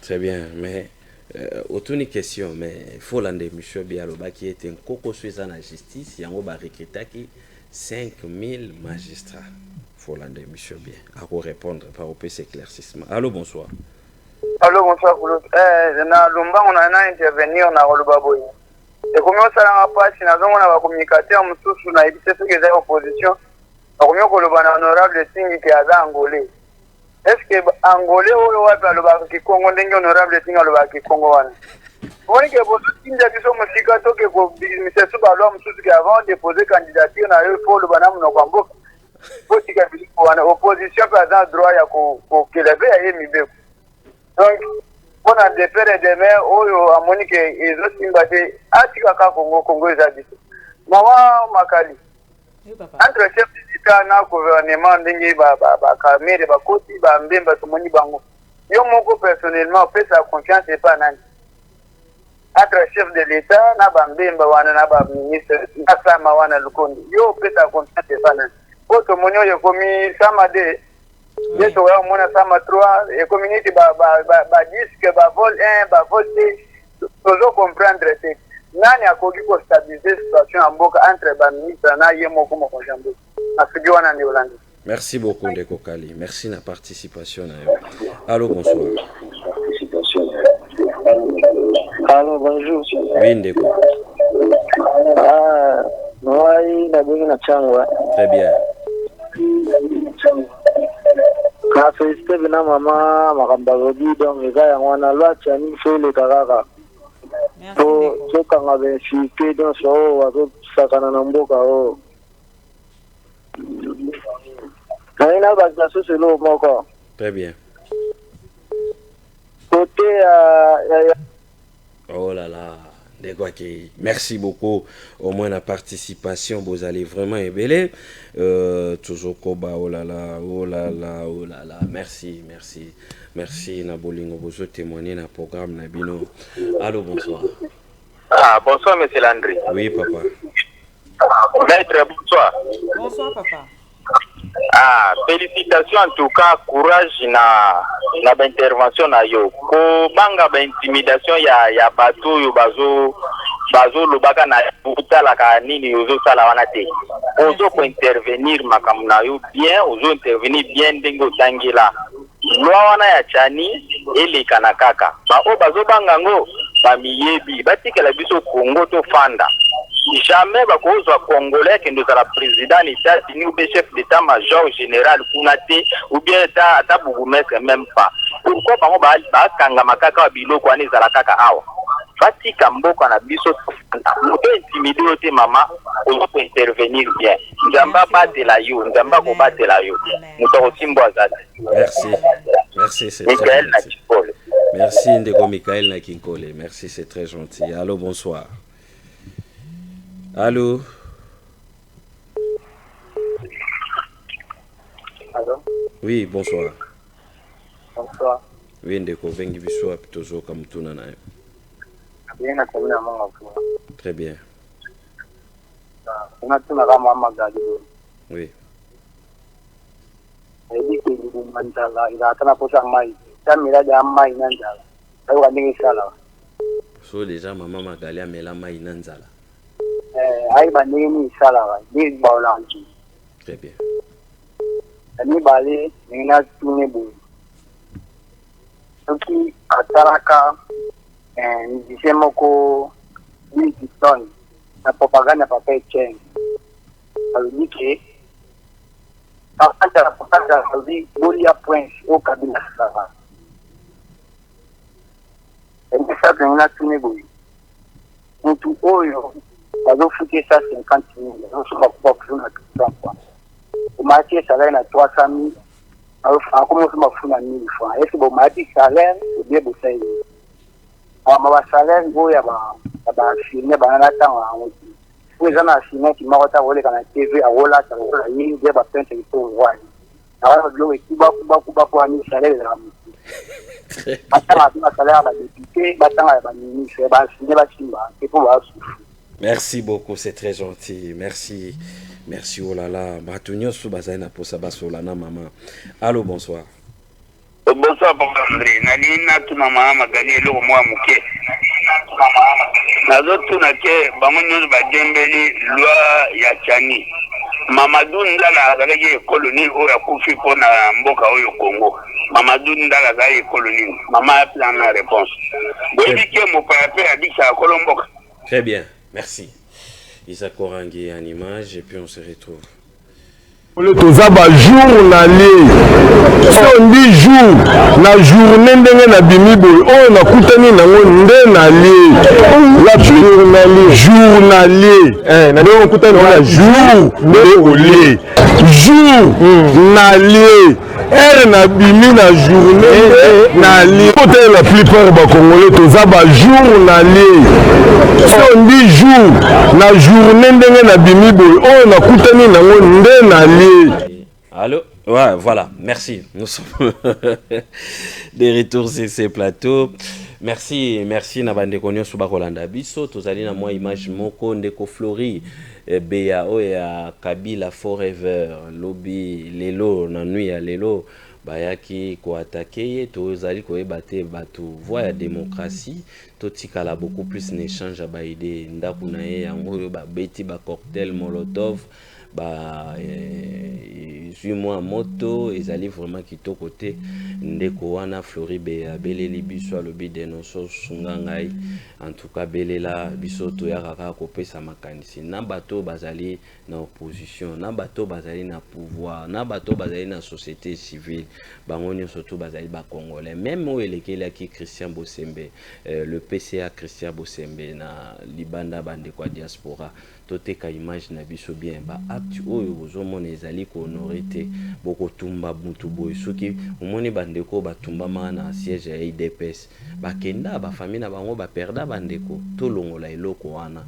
Très bien, mais autant une question, mais il faut l'endre, monsieur Bialoba, qui est un coco suisse en justice, il y a un recruté qui 5000 magistrats. Il faut l'endre, monsieur Bien, à vous répondre par au PC éclaircissement. Allô, bonsoir. Allô, bonsoir. Na Lumba, on a intervenir na Rolubaboy. Et comme on s'en a pas, si nous avons communicateur, nous avons évité ce que les oppositions. Comme on a honorable signe qui est angolais. Est-ce que angolais ou le Congo est honorable signe le Congo? On dit que vous signe de biso musika to que vous monsieur Soubalom tout qui avant déposer candidature na eu pour le banam no Congo. Pour que l'opposition a droit à que lever à Emibeko. Donc on a des pères et des mères oyo amoni que ils ont simbate atika ka Congo ezabito. Maman Makali. Entre chef d'État na gouvernement ndenge ba kamere ba koti ba mbemba tomoni bango. Yo moko personnellement fait sa confiance et pas nani. Entre chef de l'État na ba mbemba wana na ba ministre na sama wana lukondi. Yo fait sa confiance et pas nani. Poto monyo yo komi samade. Yes, on a sama 3 et communauté ba disque ba vol 1 ba vol 2 toujours comprendre c'est nani akoki ko stabiliser situation en boka entre ba ministre na yemo comme konjambo na fidiwana ni Hollande. Merci beaucoup Ndeko Kali, merci na participation na yo. Allô, bonsoir. Allô, bonjour. Oui, Ndeko. Ah, moi na bongi na changwa. Très bien. Ka félicité bina mama makamba lobby donc eza yango wana loi Tchani fait le kaka po kanga benfiké donc so wazo sakana na mboka o kaina ba so selo moko. Très bien. Côté oh là là, merci beaucoup. Au moins la participation, vous allez vraiment ébeler. Toujours Koba, oh là là, oh là là, oh là là. Merci, merci. Merci Nabolingo, vous témoignez dans le programme Nabino. Allô, bonsoir. Ah, bonsoir, monsieur Landry. Oui, papa. Maître, bonsoir. Bonsoir, papa. Ah, félicitations en tout cas, courage na intervention na yo. Ko banga ba intimidation ya bato yo bazo lobaka na buta la ka nini ozo sala wana te. Ozo ko intervenir makambo na yo bien, ozo intervenir bien ndenge otangela. Loi wana ya Tchani eleka na kaka. Ba o bazo banga ngo ba miyebi batikela biso Congo to fanda. Jamais bakozwa congolais qui nous a la président États-Unis ou bien chef d'état-major général kunate ou bien ta bourgmestre même pas. Pourquoi bango ba kanga makaka biloko ani zala kaka awa. batika mboka na biso moto intimidé ote mama ozo ko intervenir bien nzamba batela yo nzamba ko batela yo moto osimbo azali. Merci, c'est Michael Nakinkole. Merci Ndeko Michael Nakinkole. Merci, c'est très gentil. Allô, bonsoir. Allô. Allô. Oui, bonsoir. Bonsoir. Oui, Ndeko vengi biso apitozo kamutuna nayo. Bien na komina mama kwa. Très bien. On a tout na kama magali. Oui. Ebi ke ni mandala ila kana posa mai. Tamira da mai nandala. Ayo ndingi sala. So déjà maman Magali amela mai nanzala. Ayi bandingi ni sala ni baolanji. Très bien. Ani bale ni na tune bu. Toki ataraka nisema ko ni kitoni na propaganda papa chen. Aludike After propaganda aludi Bolia Prince au Kabila Sava. Ça vient tune boy. Mtu oyo bazofuke sa 50 000 zosoba kuba kufuna kitamba. Umati salaire na 300 000 akomo soma kufuna 1000 francs. Est-ce que umati salaire ou bien bosayi? Ma salaire oyo ba filme banana tanga ngoti. Pour na filme ki makota wole kana TV awola ta wole ni de ba pente ki to wani. Awa blo kuba kwa ni salaire la mu. Merci beaucoup, c'est très gentil. Merci. Merci, oh là là. Maman. Allô, bonsoir. Bonsoir, Papa André. Nalina, tu maman, Magali, le moi, Mouké. Nazo tunake, bamonyo badembeli, loi Yachani. Mamadou Ndala azalaki colonie oyo akufi mpona mboka oyo Congo. Mamadou Ndala azalaki colonie. Mama a plan na réponse. Boyebi ke mopaya pe abikisaka kolo mboka. Très bien, merci. Isaac Orangi en image et puis on se retrouve. Toza ba journalier. On dit jour na journée ndenge na bimi boy o na kutani nango nde na lie. La journalier. Na ndenge kutani na jour nde olie. Jour na lie. Na bimi na journée na lie. Côté la plupart ba congolais toza ba journalier. On dit jour na journée ndenge na bimi boy o na kutani nango nde na lie. Allô? Ouais, voilà, merci. Nous sommes des retours sur ces plateaux. Merci na bande konyo suba kolanda biso tozali na moi image moko ndeko Flori BAO ya Kabila Forever lobby lelo na nuit ya lelo bayaki ko attaquer tozali ko ebate batu voix ya démocratie totikala beaucoup plus n'échange ba idée ndaku na ye yango ba beti ba cocktail molotov ba suis-moi moto ezali vraiment kitoko te ndeko wana Floribe abeleli biso alobi denoso sunga ngai en tout cas belela biso to ya kaka kopesa makanisi na bato bazali na opposition na bato bazali na pouvoir na bato bazali na société civile bango nyonso to bazali ba congolais même o elekeli ki Christian Bosembe le PCA Christian Bosembe na libanda bande kwa diaspora toteka image na biso bien ba acte oyo ozomona ezali ko honorer te boko tumba mutu boy soki omoni bandeko batumba mana siège ya IDPS bakenda ba famille na bango ba perda bandeko to longola eloko wana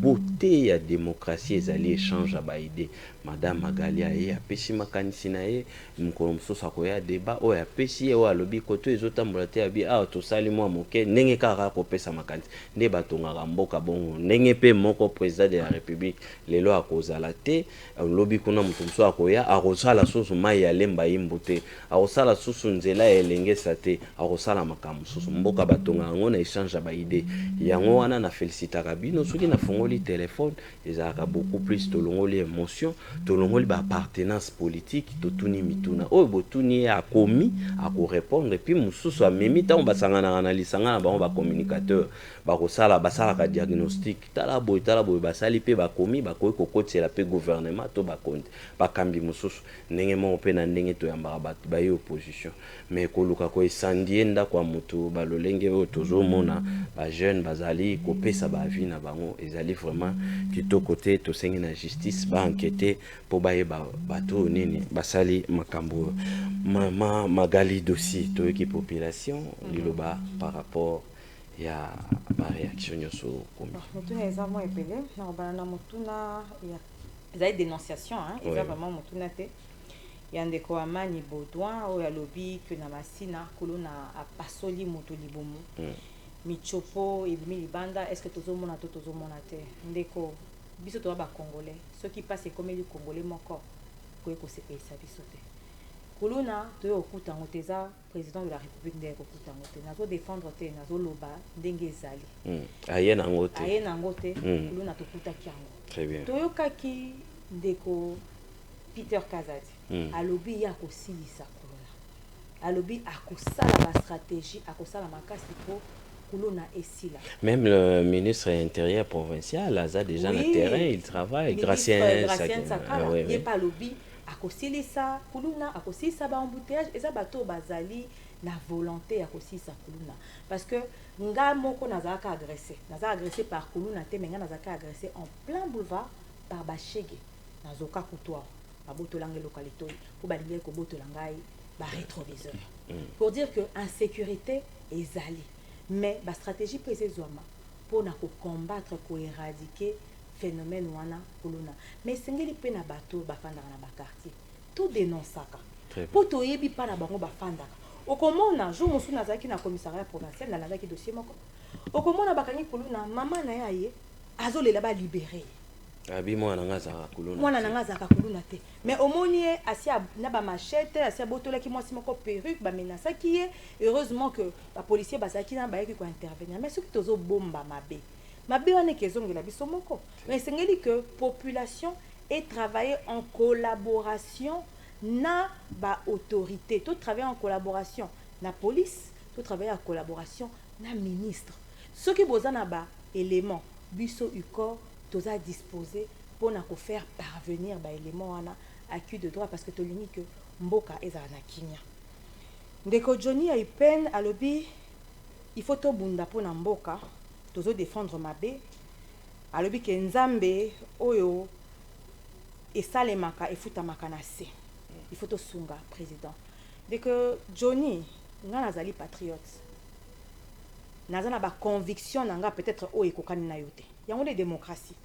beauté ya démocratie ezali échange ba idée madame Magalia ye apesi makanisi na ye mukolo mosusu akoya débat oyo apesi ye oyo alobi koto ezotambola te abi to sali mwa moke ndenge kaka kopesa makanisi nde batongaka mboka bongo ndenge pe moko président de la République lelo akozala te lobi kuna mutu mosusu akoya akosala susu mai ya lemba yimbo te akosala susu nzela ya elengesa te akosala makambo susu mboka batongaka yango na échange ba idée yango wana na félicitaka bino soki na fongoli tolongoli téléphone ezalaka beaucoup plus tolongoli émotion tolongoli appartenance politique totuni mituna oyo botuni akomi akorépondre puis mosusu amemi ntango basanganaka na lisanga na bango bacommunicateur basalaka diagnostic tala boye basali mpe bakomi bakoki kokotisela mpe gouvernement to bakambi mosusu ndenge moko mpe na ndenge toyambaka bato baye opposition mais koluka koesandie ndako ya moto balolenge oyo tozomona bajeune bazali kopesa bavi na bango ezali vraiment kitoko te tosengi na justice baenquête mpo bayeba bato oyo nini basali makambo magali dossier toyoki population liloba par rapport ya baréaction nyonso komi motuna eza mwa epele na kobana na motuna ezali dénonciation eza vraiment motuna te ya ndeko Amani Baudouin oyo alobi ke na masina kolona apasoli moto libomo michopo ebimi libanda est-ce que tozomona to tozomona te ndeko biso toza bacongolais soki mpasi ekomeli congolais moko koye kosepelisa biso te kolona toyo okuta yango te eza président de la république ndenge kokuta yango te nazodéfendre te nazoloba ndenge ezali aye nango te kolona tokutaki yango toyokaki ndeko Peter Kazadi alobi ya kosilisa kolona alobi akosala bastratégie akosala makasi po kolona esila même le ministre intérieur provincial aza déjà na terrain il travaille Gracien Sakala ye pa alobi akosilisa kolona akosilisa baembouteillage eza bato bazali na volonté ya kosilisa kolona parce que nga moko nazalaka agressé par kolona te mais nga nazalaka agressé en plein boulevard par bashege nazoka kutoa babotolange localité pour balingi kobotola ngai ba rétroviseur pour dire que insécurité ezali mais ba stratégie précédemment pour na ko combattre ko éradiquer phénomène wana kolona mais sengeli pe na bato bafandaka na ba quartier tout dénonçaka pour toyebi pa na bango bafandaka okomona jour mosu nazaki na commissariat provincial na landaki dossier moko okomona bakangi kolona mama na ye azolela ba libérer abi mwana nanga zaka kuluna te mais omoni asia na ba machette asia botolaki mwasi moko perruque ba menasaki ye heureusement que ba policier bazaki na bayeki ko intervenir mais soki tozo bomba mabe wana kezongela biso moko mais sengeli que population et travailler en collaboration na ba autorité tout travailler en collaboration na police tout travailler en collaboration na ministre soki bozana ba élément biso uko toza disposé pour na ko faire parvenir ba élément wana acquis de droit parce que tolingi que mboka ezala na kinya ndeko Johnny a eu peine à lobby il faut to bunda pour na mboka tozo défendre mabe à lobby ke nzambe oyo esalemaka efutamaka na se il faut to sunga président dès que Johnny nga nazali patriote nazana ba conviction nanga peut-être o ekokani na yote yango de démocratie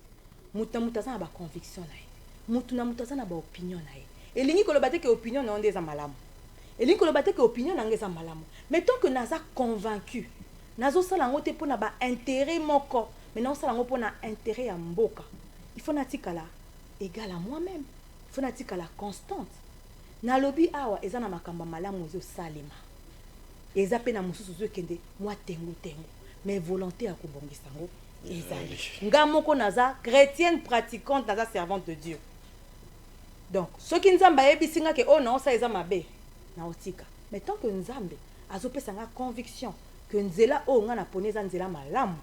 muta za ba conviction na ye mutu na muta za na ba opinion na ye elingi koloba te ke opinion na ndeza malamu elingi koloba te ke opinion na ngeza malamu mais tant que naza convaincu nazo sala ngo te pona ba intérêt moko mais non sala ngo pona intérêt ya mboka il faut natikala égal à moi-même il faut natikala constante na lobby awa eza na makamba malamu zo salema eza pe na mususu zo kende moi tengo mais volonté ya kobongisa ngo ezali nga moko naza chrétienne pratiquante naza servante de Dieu donc soki nzambe ayebisinga ke oh non ça eza mabe na otika mais tant que nzambe azopesa nga conviction que nzela o nga na poneza nzela malamu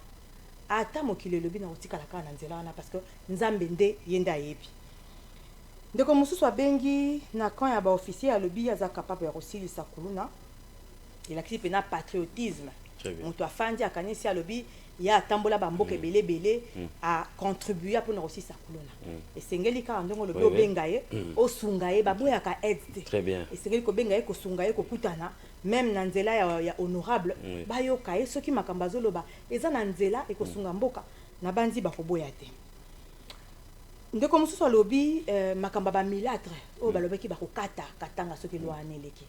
ata mokili lobi na otika la kana nzela wana parce que nzambe nde yenda ayebi ndeko mususu abengi na quand ya ba officier ya lobi aza capable ya kosilisa kuluna il accepte na patriotisme moto afandi akanisi alobi ya tambola ba mboka belé a contribuer pour aussi sa kuluna et sengeli ka ndongo lobi obengaye osungaye baboya ka aide très bien et sengeli ko bengaye ko sungaye ko kutana même na nzela ya honorable bayo kaye soki makamba zoloba eza na nzela e ko sunga mboka na banzi ba koboya te ndeko mususu alobi makamba ba milâtre o balobeki ba kokata katanga soki lo aneleki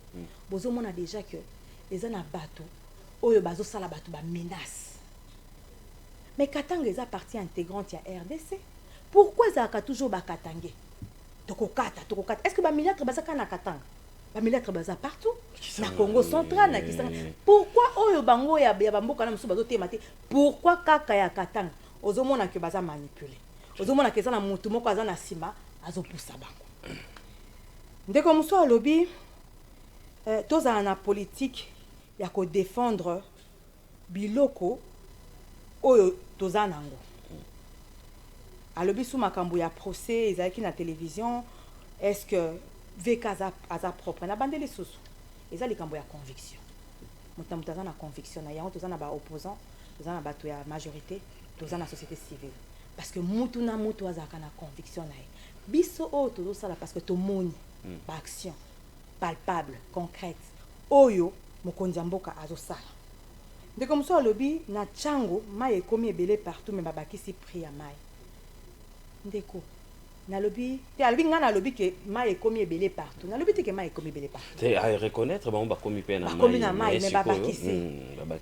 bozo mona déjà que eza na bato oyo bazo sala bato ba menace mais katanga eza partie intégrante ya RDC pourquoi ça ka toujours ba katangé tokokata est-ce que ba milâtre bazaka na katanga ba milâtre baza partout na Congo central na Kisanga pourquoi oyo bango ya bamboka na musu bazo temate pourquoi kaka ya katanga ozomona ke baza manipuler ozomona ke za na mutu moko aza na sima azopusa bango ndeko mosusu alobi tozala na politique ya ko défendre biloko oyo toza nango alobi sous makambo ya procès ezalaki na télévision est-ce que VK aza propre na bandeli susu eza likambo ya conviction moto aza na conviction na yango toza na ba opposant toza na bato ya majorité toza na société civile parce que mutu na mutu azalaka na conviction na ye biso oyo tozosala parce que tomoni ba action palpable concrète oyo mokonzi ya mboka azosala ndeko mosusu alobi na ntango mai ekomi ebele partout me babakisi prix ya mai ndeko nalobi te alobi nga nalobi ke mai ekomi ebele partout nalobi te ke mai ekomi ebele partout te a reconnaître bango bakomi pe na mai bakomi na mai me babakisi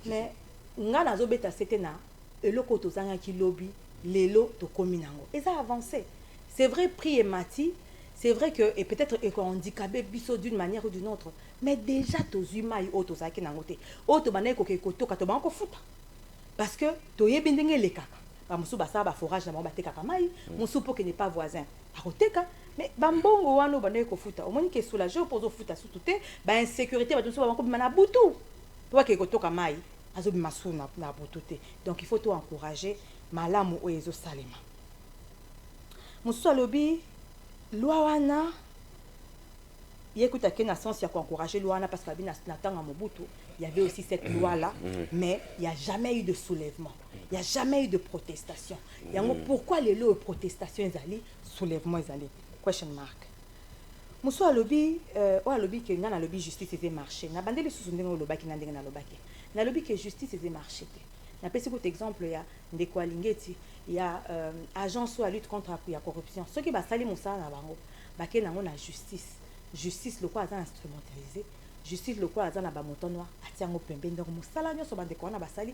mais nga nazobeta sete na eloko tozangaki lobi lelo tokomi nango eza avancé c'est vrai prix emati c'est vrai que et peut-être handicapé biso d'une manière ou d'une autre mais déjà tozwi mai oyo tozalaki nango te oyo tobandaki koke kotoka tobanga kofuta parce que toyebi ndenge elekaka bamosusu basala baforage na bango batekaka mai mosusu mpo kende pas voisin akoteka mais bambongo wana obandaki kofuta omoni ke soulage mpo ozofuta sutu te bainsécurité bato mosusu babango bima na butu mpo bakeke kotoka mai azobima su na butu te donc il faut to encourager malamu oyo ezosalema mosusu alobi loi wana yekutaki na sens ya encourager loi wana parce que na tanga mobutu il y avait aussi cette loi là mais il y a jamais eu de soulèvement il y a jamais eu de protestation yango pourquoi les lois de protestation ezali soulèvement ezali question mark mosusu alobi o alobi ke nga na lobi justice eze marché na bandeli susu ndenge olobaki na ndenge na lobaki na lobi ke justice eze marché te na pesi ko exemple ya ndeko alingeti ya agence à lutte contre la corruption ceux qui basali mosala na bango bake nango na justice lokwa aza instrumentalisé justice lokwa aza na bamoto noir atiango pembeni donc mosala nyonso bandeko wana basali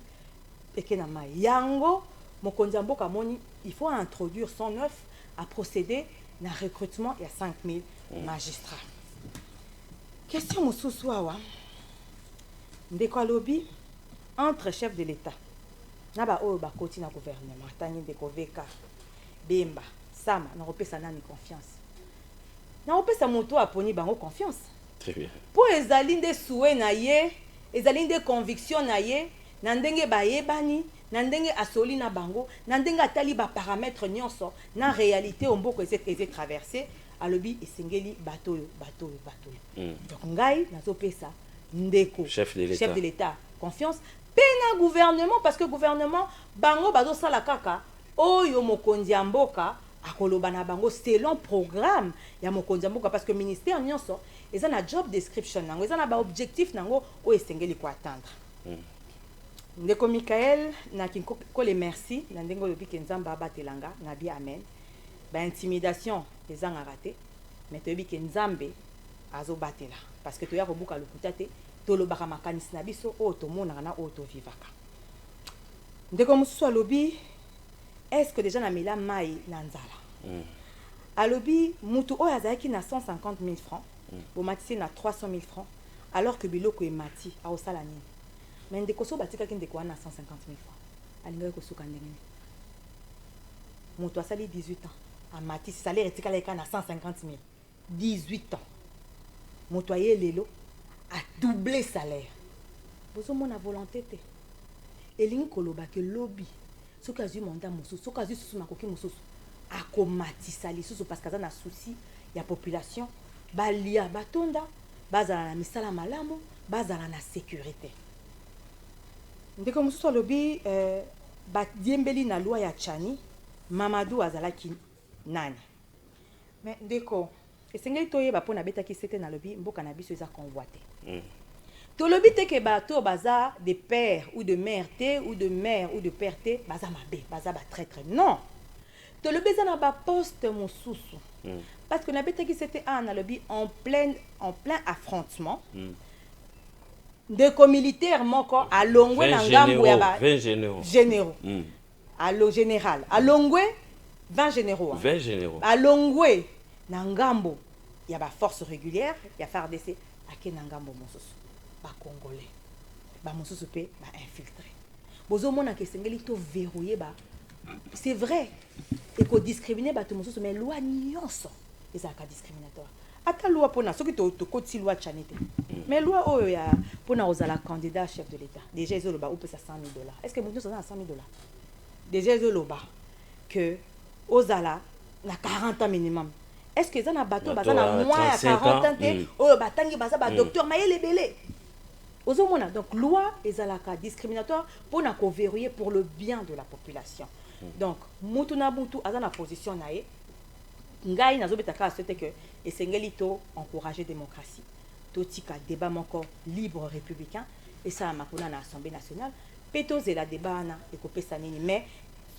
eke na mai yango mokonzi ya mboka moni il faut introduire son neuf à procéder na recrutement ya 5000 magistrats question mosusu awa ndeko alobi entre chef de l'état na ba oyo bakoti na gouvernement tangi ndeko VK Bemba Sama na kopesa nani confiance na kopesa moto aponi bango confiance très bien po ezali nde souhait na ye ezali nde conviction na ye na ndenge bayebani na ndenge asoli na bango na ndenge atali ba paramètres nyonso na réalité omboko eze traversé alobi esengeli bato donc ngai nazopesa ndeko chef de l'état confiance pena gouvernement parce que gouvernement bango bazo sala kaka oyo mokonzi ya mboka akoloba na bango selon programme ya mokonzi ya mboka parce que ministère nyonso eza na job description nango eza na ba objectif nango o esengeli ko atteindre ndeko Michael na kinko les merci na ndengo lobi ke nzamba batelanga na bi amen ba intimidation eza ngaraté mais toyebi ke nzambe azo batela parce que toya kobuka lokuta te tolobaka makanisi na biso oyo tomonaka na oyo tovivaka ndeko mosusu alobi est-ce que déjà na mela mai na nzala alobi mutu oyo azalaki na 150 000 francs bomatisi na 300 000 francs alors que biloko emati aosala nini mais ndeko so batikaki ndeko wana na 150 000 francs alingaki kosuka ndenge nini mutu asali 18 ans amatisi salaire etikala eka na 150 000 18 ans mutu aye lelo a doublé salaire bozomona volonté te elingi koloba ke lobby soki azwi mandat mosusu soki azwi susu makoki mosusu akomatisa lisusu parce que aza na souci ya population balia batonda bazala na misala malamu bazala na sécurité ndeko mosusu alobi badiembeli na loi ya Tchani Mamadou azalaki nani mais ndeko esengeli toyeba mpo nabetaki sete na lobi mboka na biso eza convoité tolobi te ke bato baza de père ou de mère te ou de mère ou de père te baza mabe baza batraître non tolobi eza na baposte mosusu parce que nabetaki sete na lobi en plein affrontement ndeko militaire moko alongwe na ngambo ya ba 20 généraux allo général alongwe 20 généraux alongwe na ngambo ya ba force régulière ya FARDC ake na ngambo mosusu ba congolais ba mosusu pe ba infiltré bozomona ke sengeli to verrouiller ba c'est vrai et qu'on discrimine bato mosusu mais loi nyonso ezalaka discriminatoire ata loi mpona soki tokoti loi chanete mais loi oyo ya mpona kozala candidat chef de l'état déjà ezoloba opesa 100 000 $. Est-ce que moto oza na 100 000 $? Déjà ezoloba que ozala na 40 ans minimum. Est-ce que eza na bato baza na moins ya 40 ans te oyo batangi baza ba docteur mayele belé ozomona donc loi ezalaka discriminatoire mpona koverrouiller pour le bien de la population. Donc mutu na mutu aza na position na ye ngai nazobetaka asete que esengeli to encourager démocratie totika débat moko libre républicain et ça makuna na assemblée nationale peto zela débat na ekopesa nini mais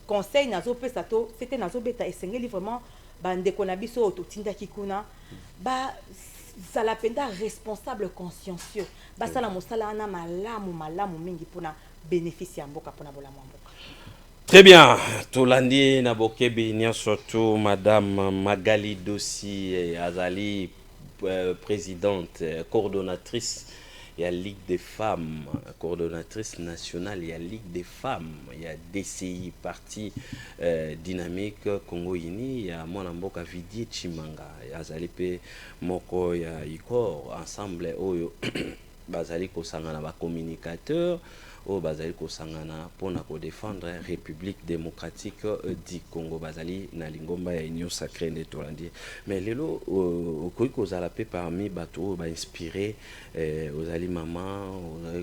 conseil nazopesa to c'était nazobeta esengeli vraiment bandeko na biso totindaki kuna ba zala penda responsable consciencieux basala mosala ana malamu mingi pona bénéfice ya mboka pona bola mboka. Très bien, Tolandi Nabokebi, surtout Madame Magali Dossi Azali, présidente, coordonnatrice, il y a Ligue des femmes, coordonnatrice nationale, il y a Ligue des femmes, il y a DCI, Parti Dynamique Congo-Ini, il y a Mwanamboka Vidi Chimanga, il y a Azali Moko, il y a Ikor, ensemble, Bazali Kosangana, communicateur. Au Bazali Kosangana pour défendre la République démocratique du Congo Bazali na lingomba ya Union sacrée de Tolandi. Mais lelo ko za la paix parmi bateau ba inspiré aux ali maman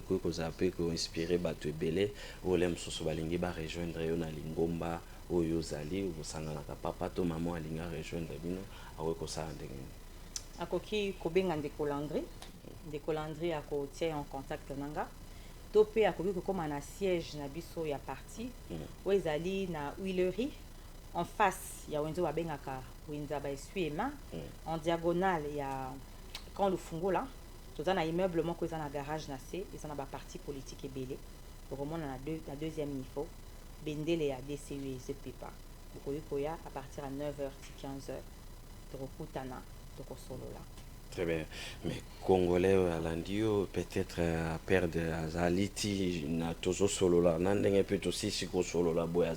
ko za paix ko inspiré bateau belé au lem soso balingi ba rejoindre yo na lingomba oyo zali kosangana ka papa to maman alinga rejoindre bino ako sa ndenge. Akoki ko benga ndeko Landry ako tie en contact nanga. Topé a connu comme un siège na biso ya parti où ezali na Huilerie en face ya wenzo wa bengaka wenza ba suema en diagonale ya quand le fungo là tout ça na immeuble moko eza na garage na C eza na ba parti politique ebele vraiment na deuxième niveau bendele ya DCU zepepa koya à partir à 9h 15h tokutana tokosolola. Très bien. Mais Congolais alandio peut-être à perdre azaliti na tozo solo la nandenge peut aussi siko solo la boya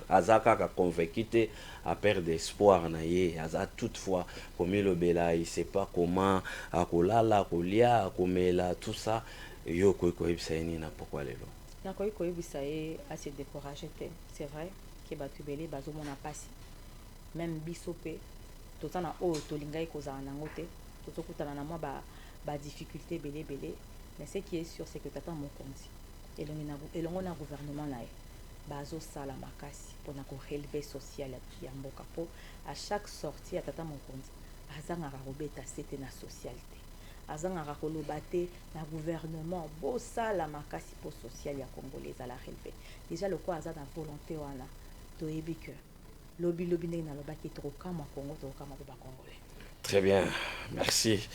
azaka ka convaincu à perdre espoir na ye aza toutefois comme le bela il sait pas comment akolala kolia akomela tout ça yo ko ibisa ni na pourquoi lelo na ko ibisa ye a se décourager te c'est vrai que batubele bazo mona pasi même bisope totana o tolingai kozana nangote tozokutana na mwa ba difficulté belé mais ce qui est sûr c'est que tata mokonzi elongo na gouvernement na ye bazo sala makasi pona ko relever social ya mboka po à chaque sortie ya tata mokonzi azangaka kobeta sete na socialité azangaka koloba te na gouvernement bo sala makasi po social ya congolais à la relever déjà le quoi aza na volonté wana toyebi que lobi ndenge na lobaki tokokama Congo tokokama ba congolais. Très bien, merci.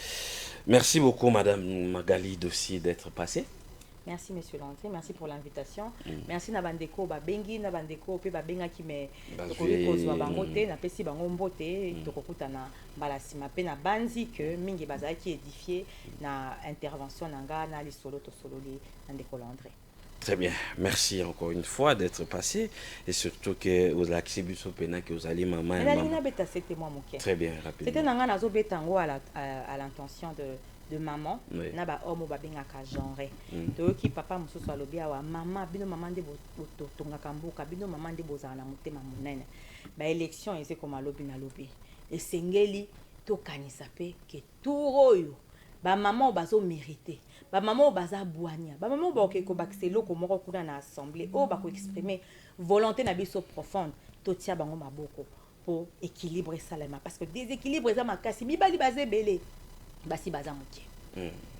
Merci beaucoup, Madame Magali Dossi, d'être passée. Merci, Monsieur Landry. Merci pour l'invitation. Merci, Nabandeko, Babengi, Nabandeko, Pe Babenga qui me kozwa bangote, na pesi bango mbote, tokokuta na balasima pe na banzi que mingi bazaki édifié na intervention nanga na lisolo to sololi Ndeko Landry. Très bien, merci encore une fois d'être passé et surtout que aux activités pena que aux ali maman et maman. Très bien, rapidement. C'était nanga nazo betango à l'intention de maman na ba homme ba bengaka genre to ki papa mususu alobi awa mama bino mama nde botonga kambuka bino mama nde bozana na mutema munene ba élection ese comme alobi na lobi esengeli to kanisa pe ke turoyo ba maman bazo mériter ba maman baza boania ba maman ba okeko bakiselo ko moko kuna na assemblée o ba ko exprimer volonté na biso profonde to tia bango maboko pour équilibrer salama parce que déséquilibre za makasi mibali baze belé basi baza mokie.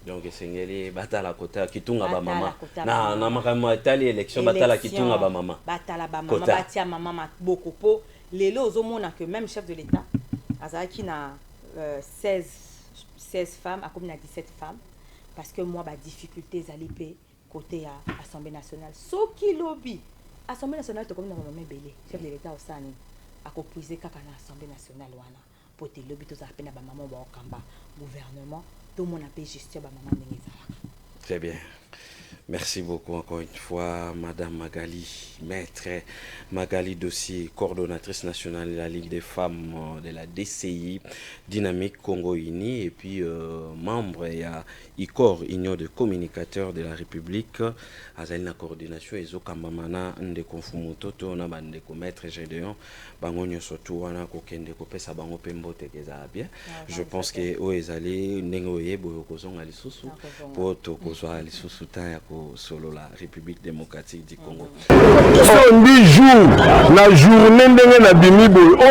Donc esengeli batala kota kitunga ba mama na makambo etali élection batala kitunga ba mama batia mama maboko po lelo ozomona que même chef de l'état azaki na 16 femmes à comme na 17 femmes parce que moi ba difficulté zalipe côté à Assemblée nationale soki lobby Assemblée nationale to comme na mama belé chef de l'état osani akopuiser kaka na Assemblée nationale wana pote lobby to za pena ba mama ba okamba gouvernement tout mon appel gestion ba mama ndenge. Très bien. Merci beaucoup encore une fois, Madame Magali, maître Magali Dossier, coordonnatrice nationale de la Ligue des femmes de la DCI, Dynamique Congo Uni, et puis membre et à ICOR, Union de communicateurs de la République, à la coordination, et Zokamamana, Ndeko Fumutoto, on a Bandeko maître Gédéon, Bangonyo surtout, on a Kokende Kopesa Bango Pembote Kezabia. Je pense que Oezali, Nengoye, Boyokozong Alisusu, Poto Kozo Alisusu, solo la République démocratique du Congo. On dit jour, la journée de la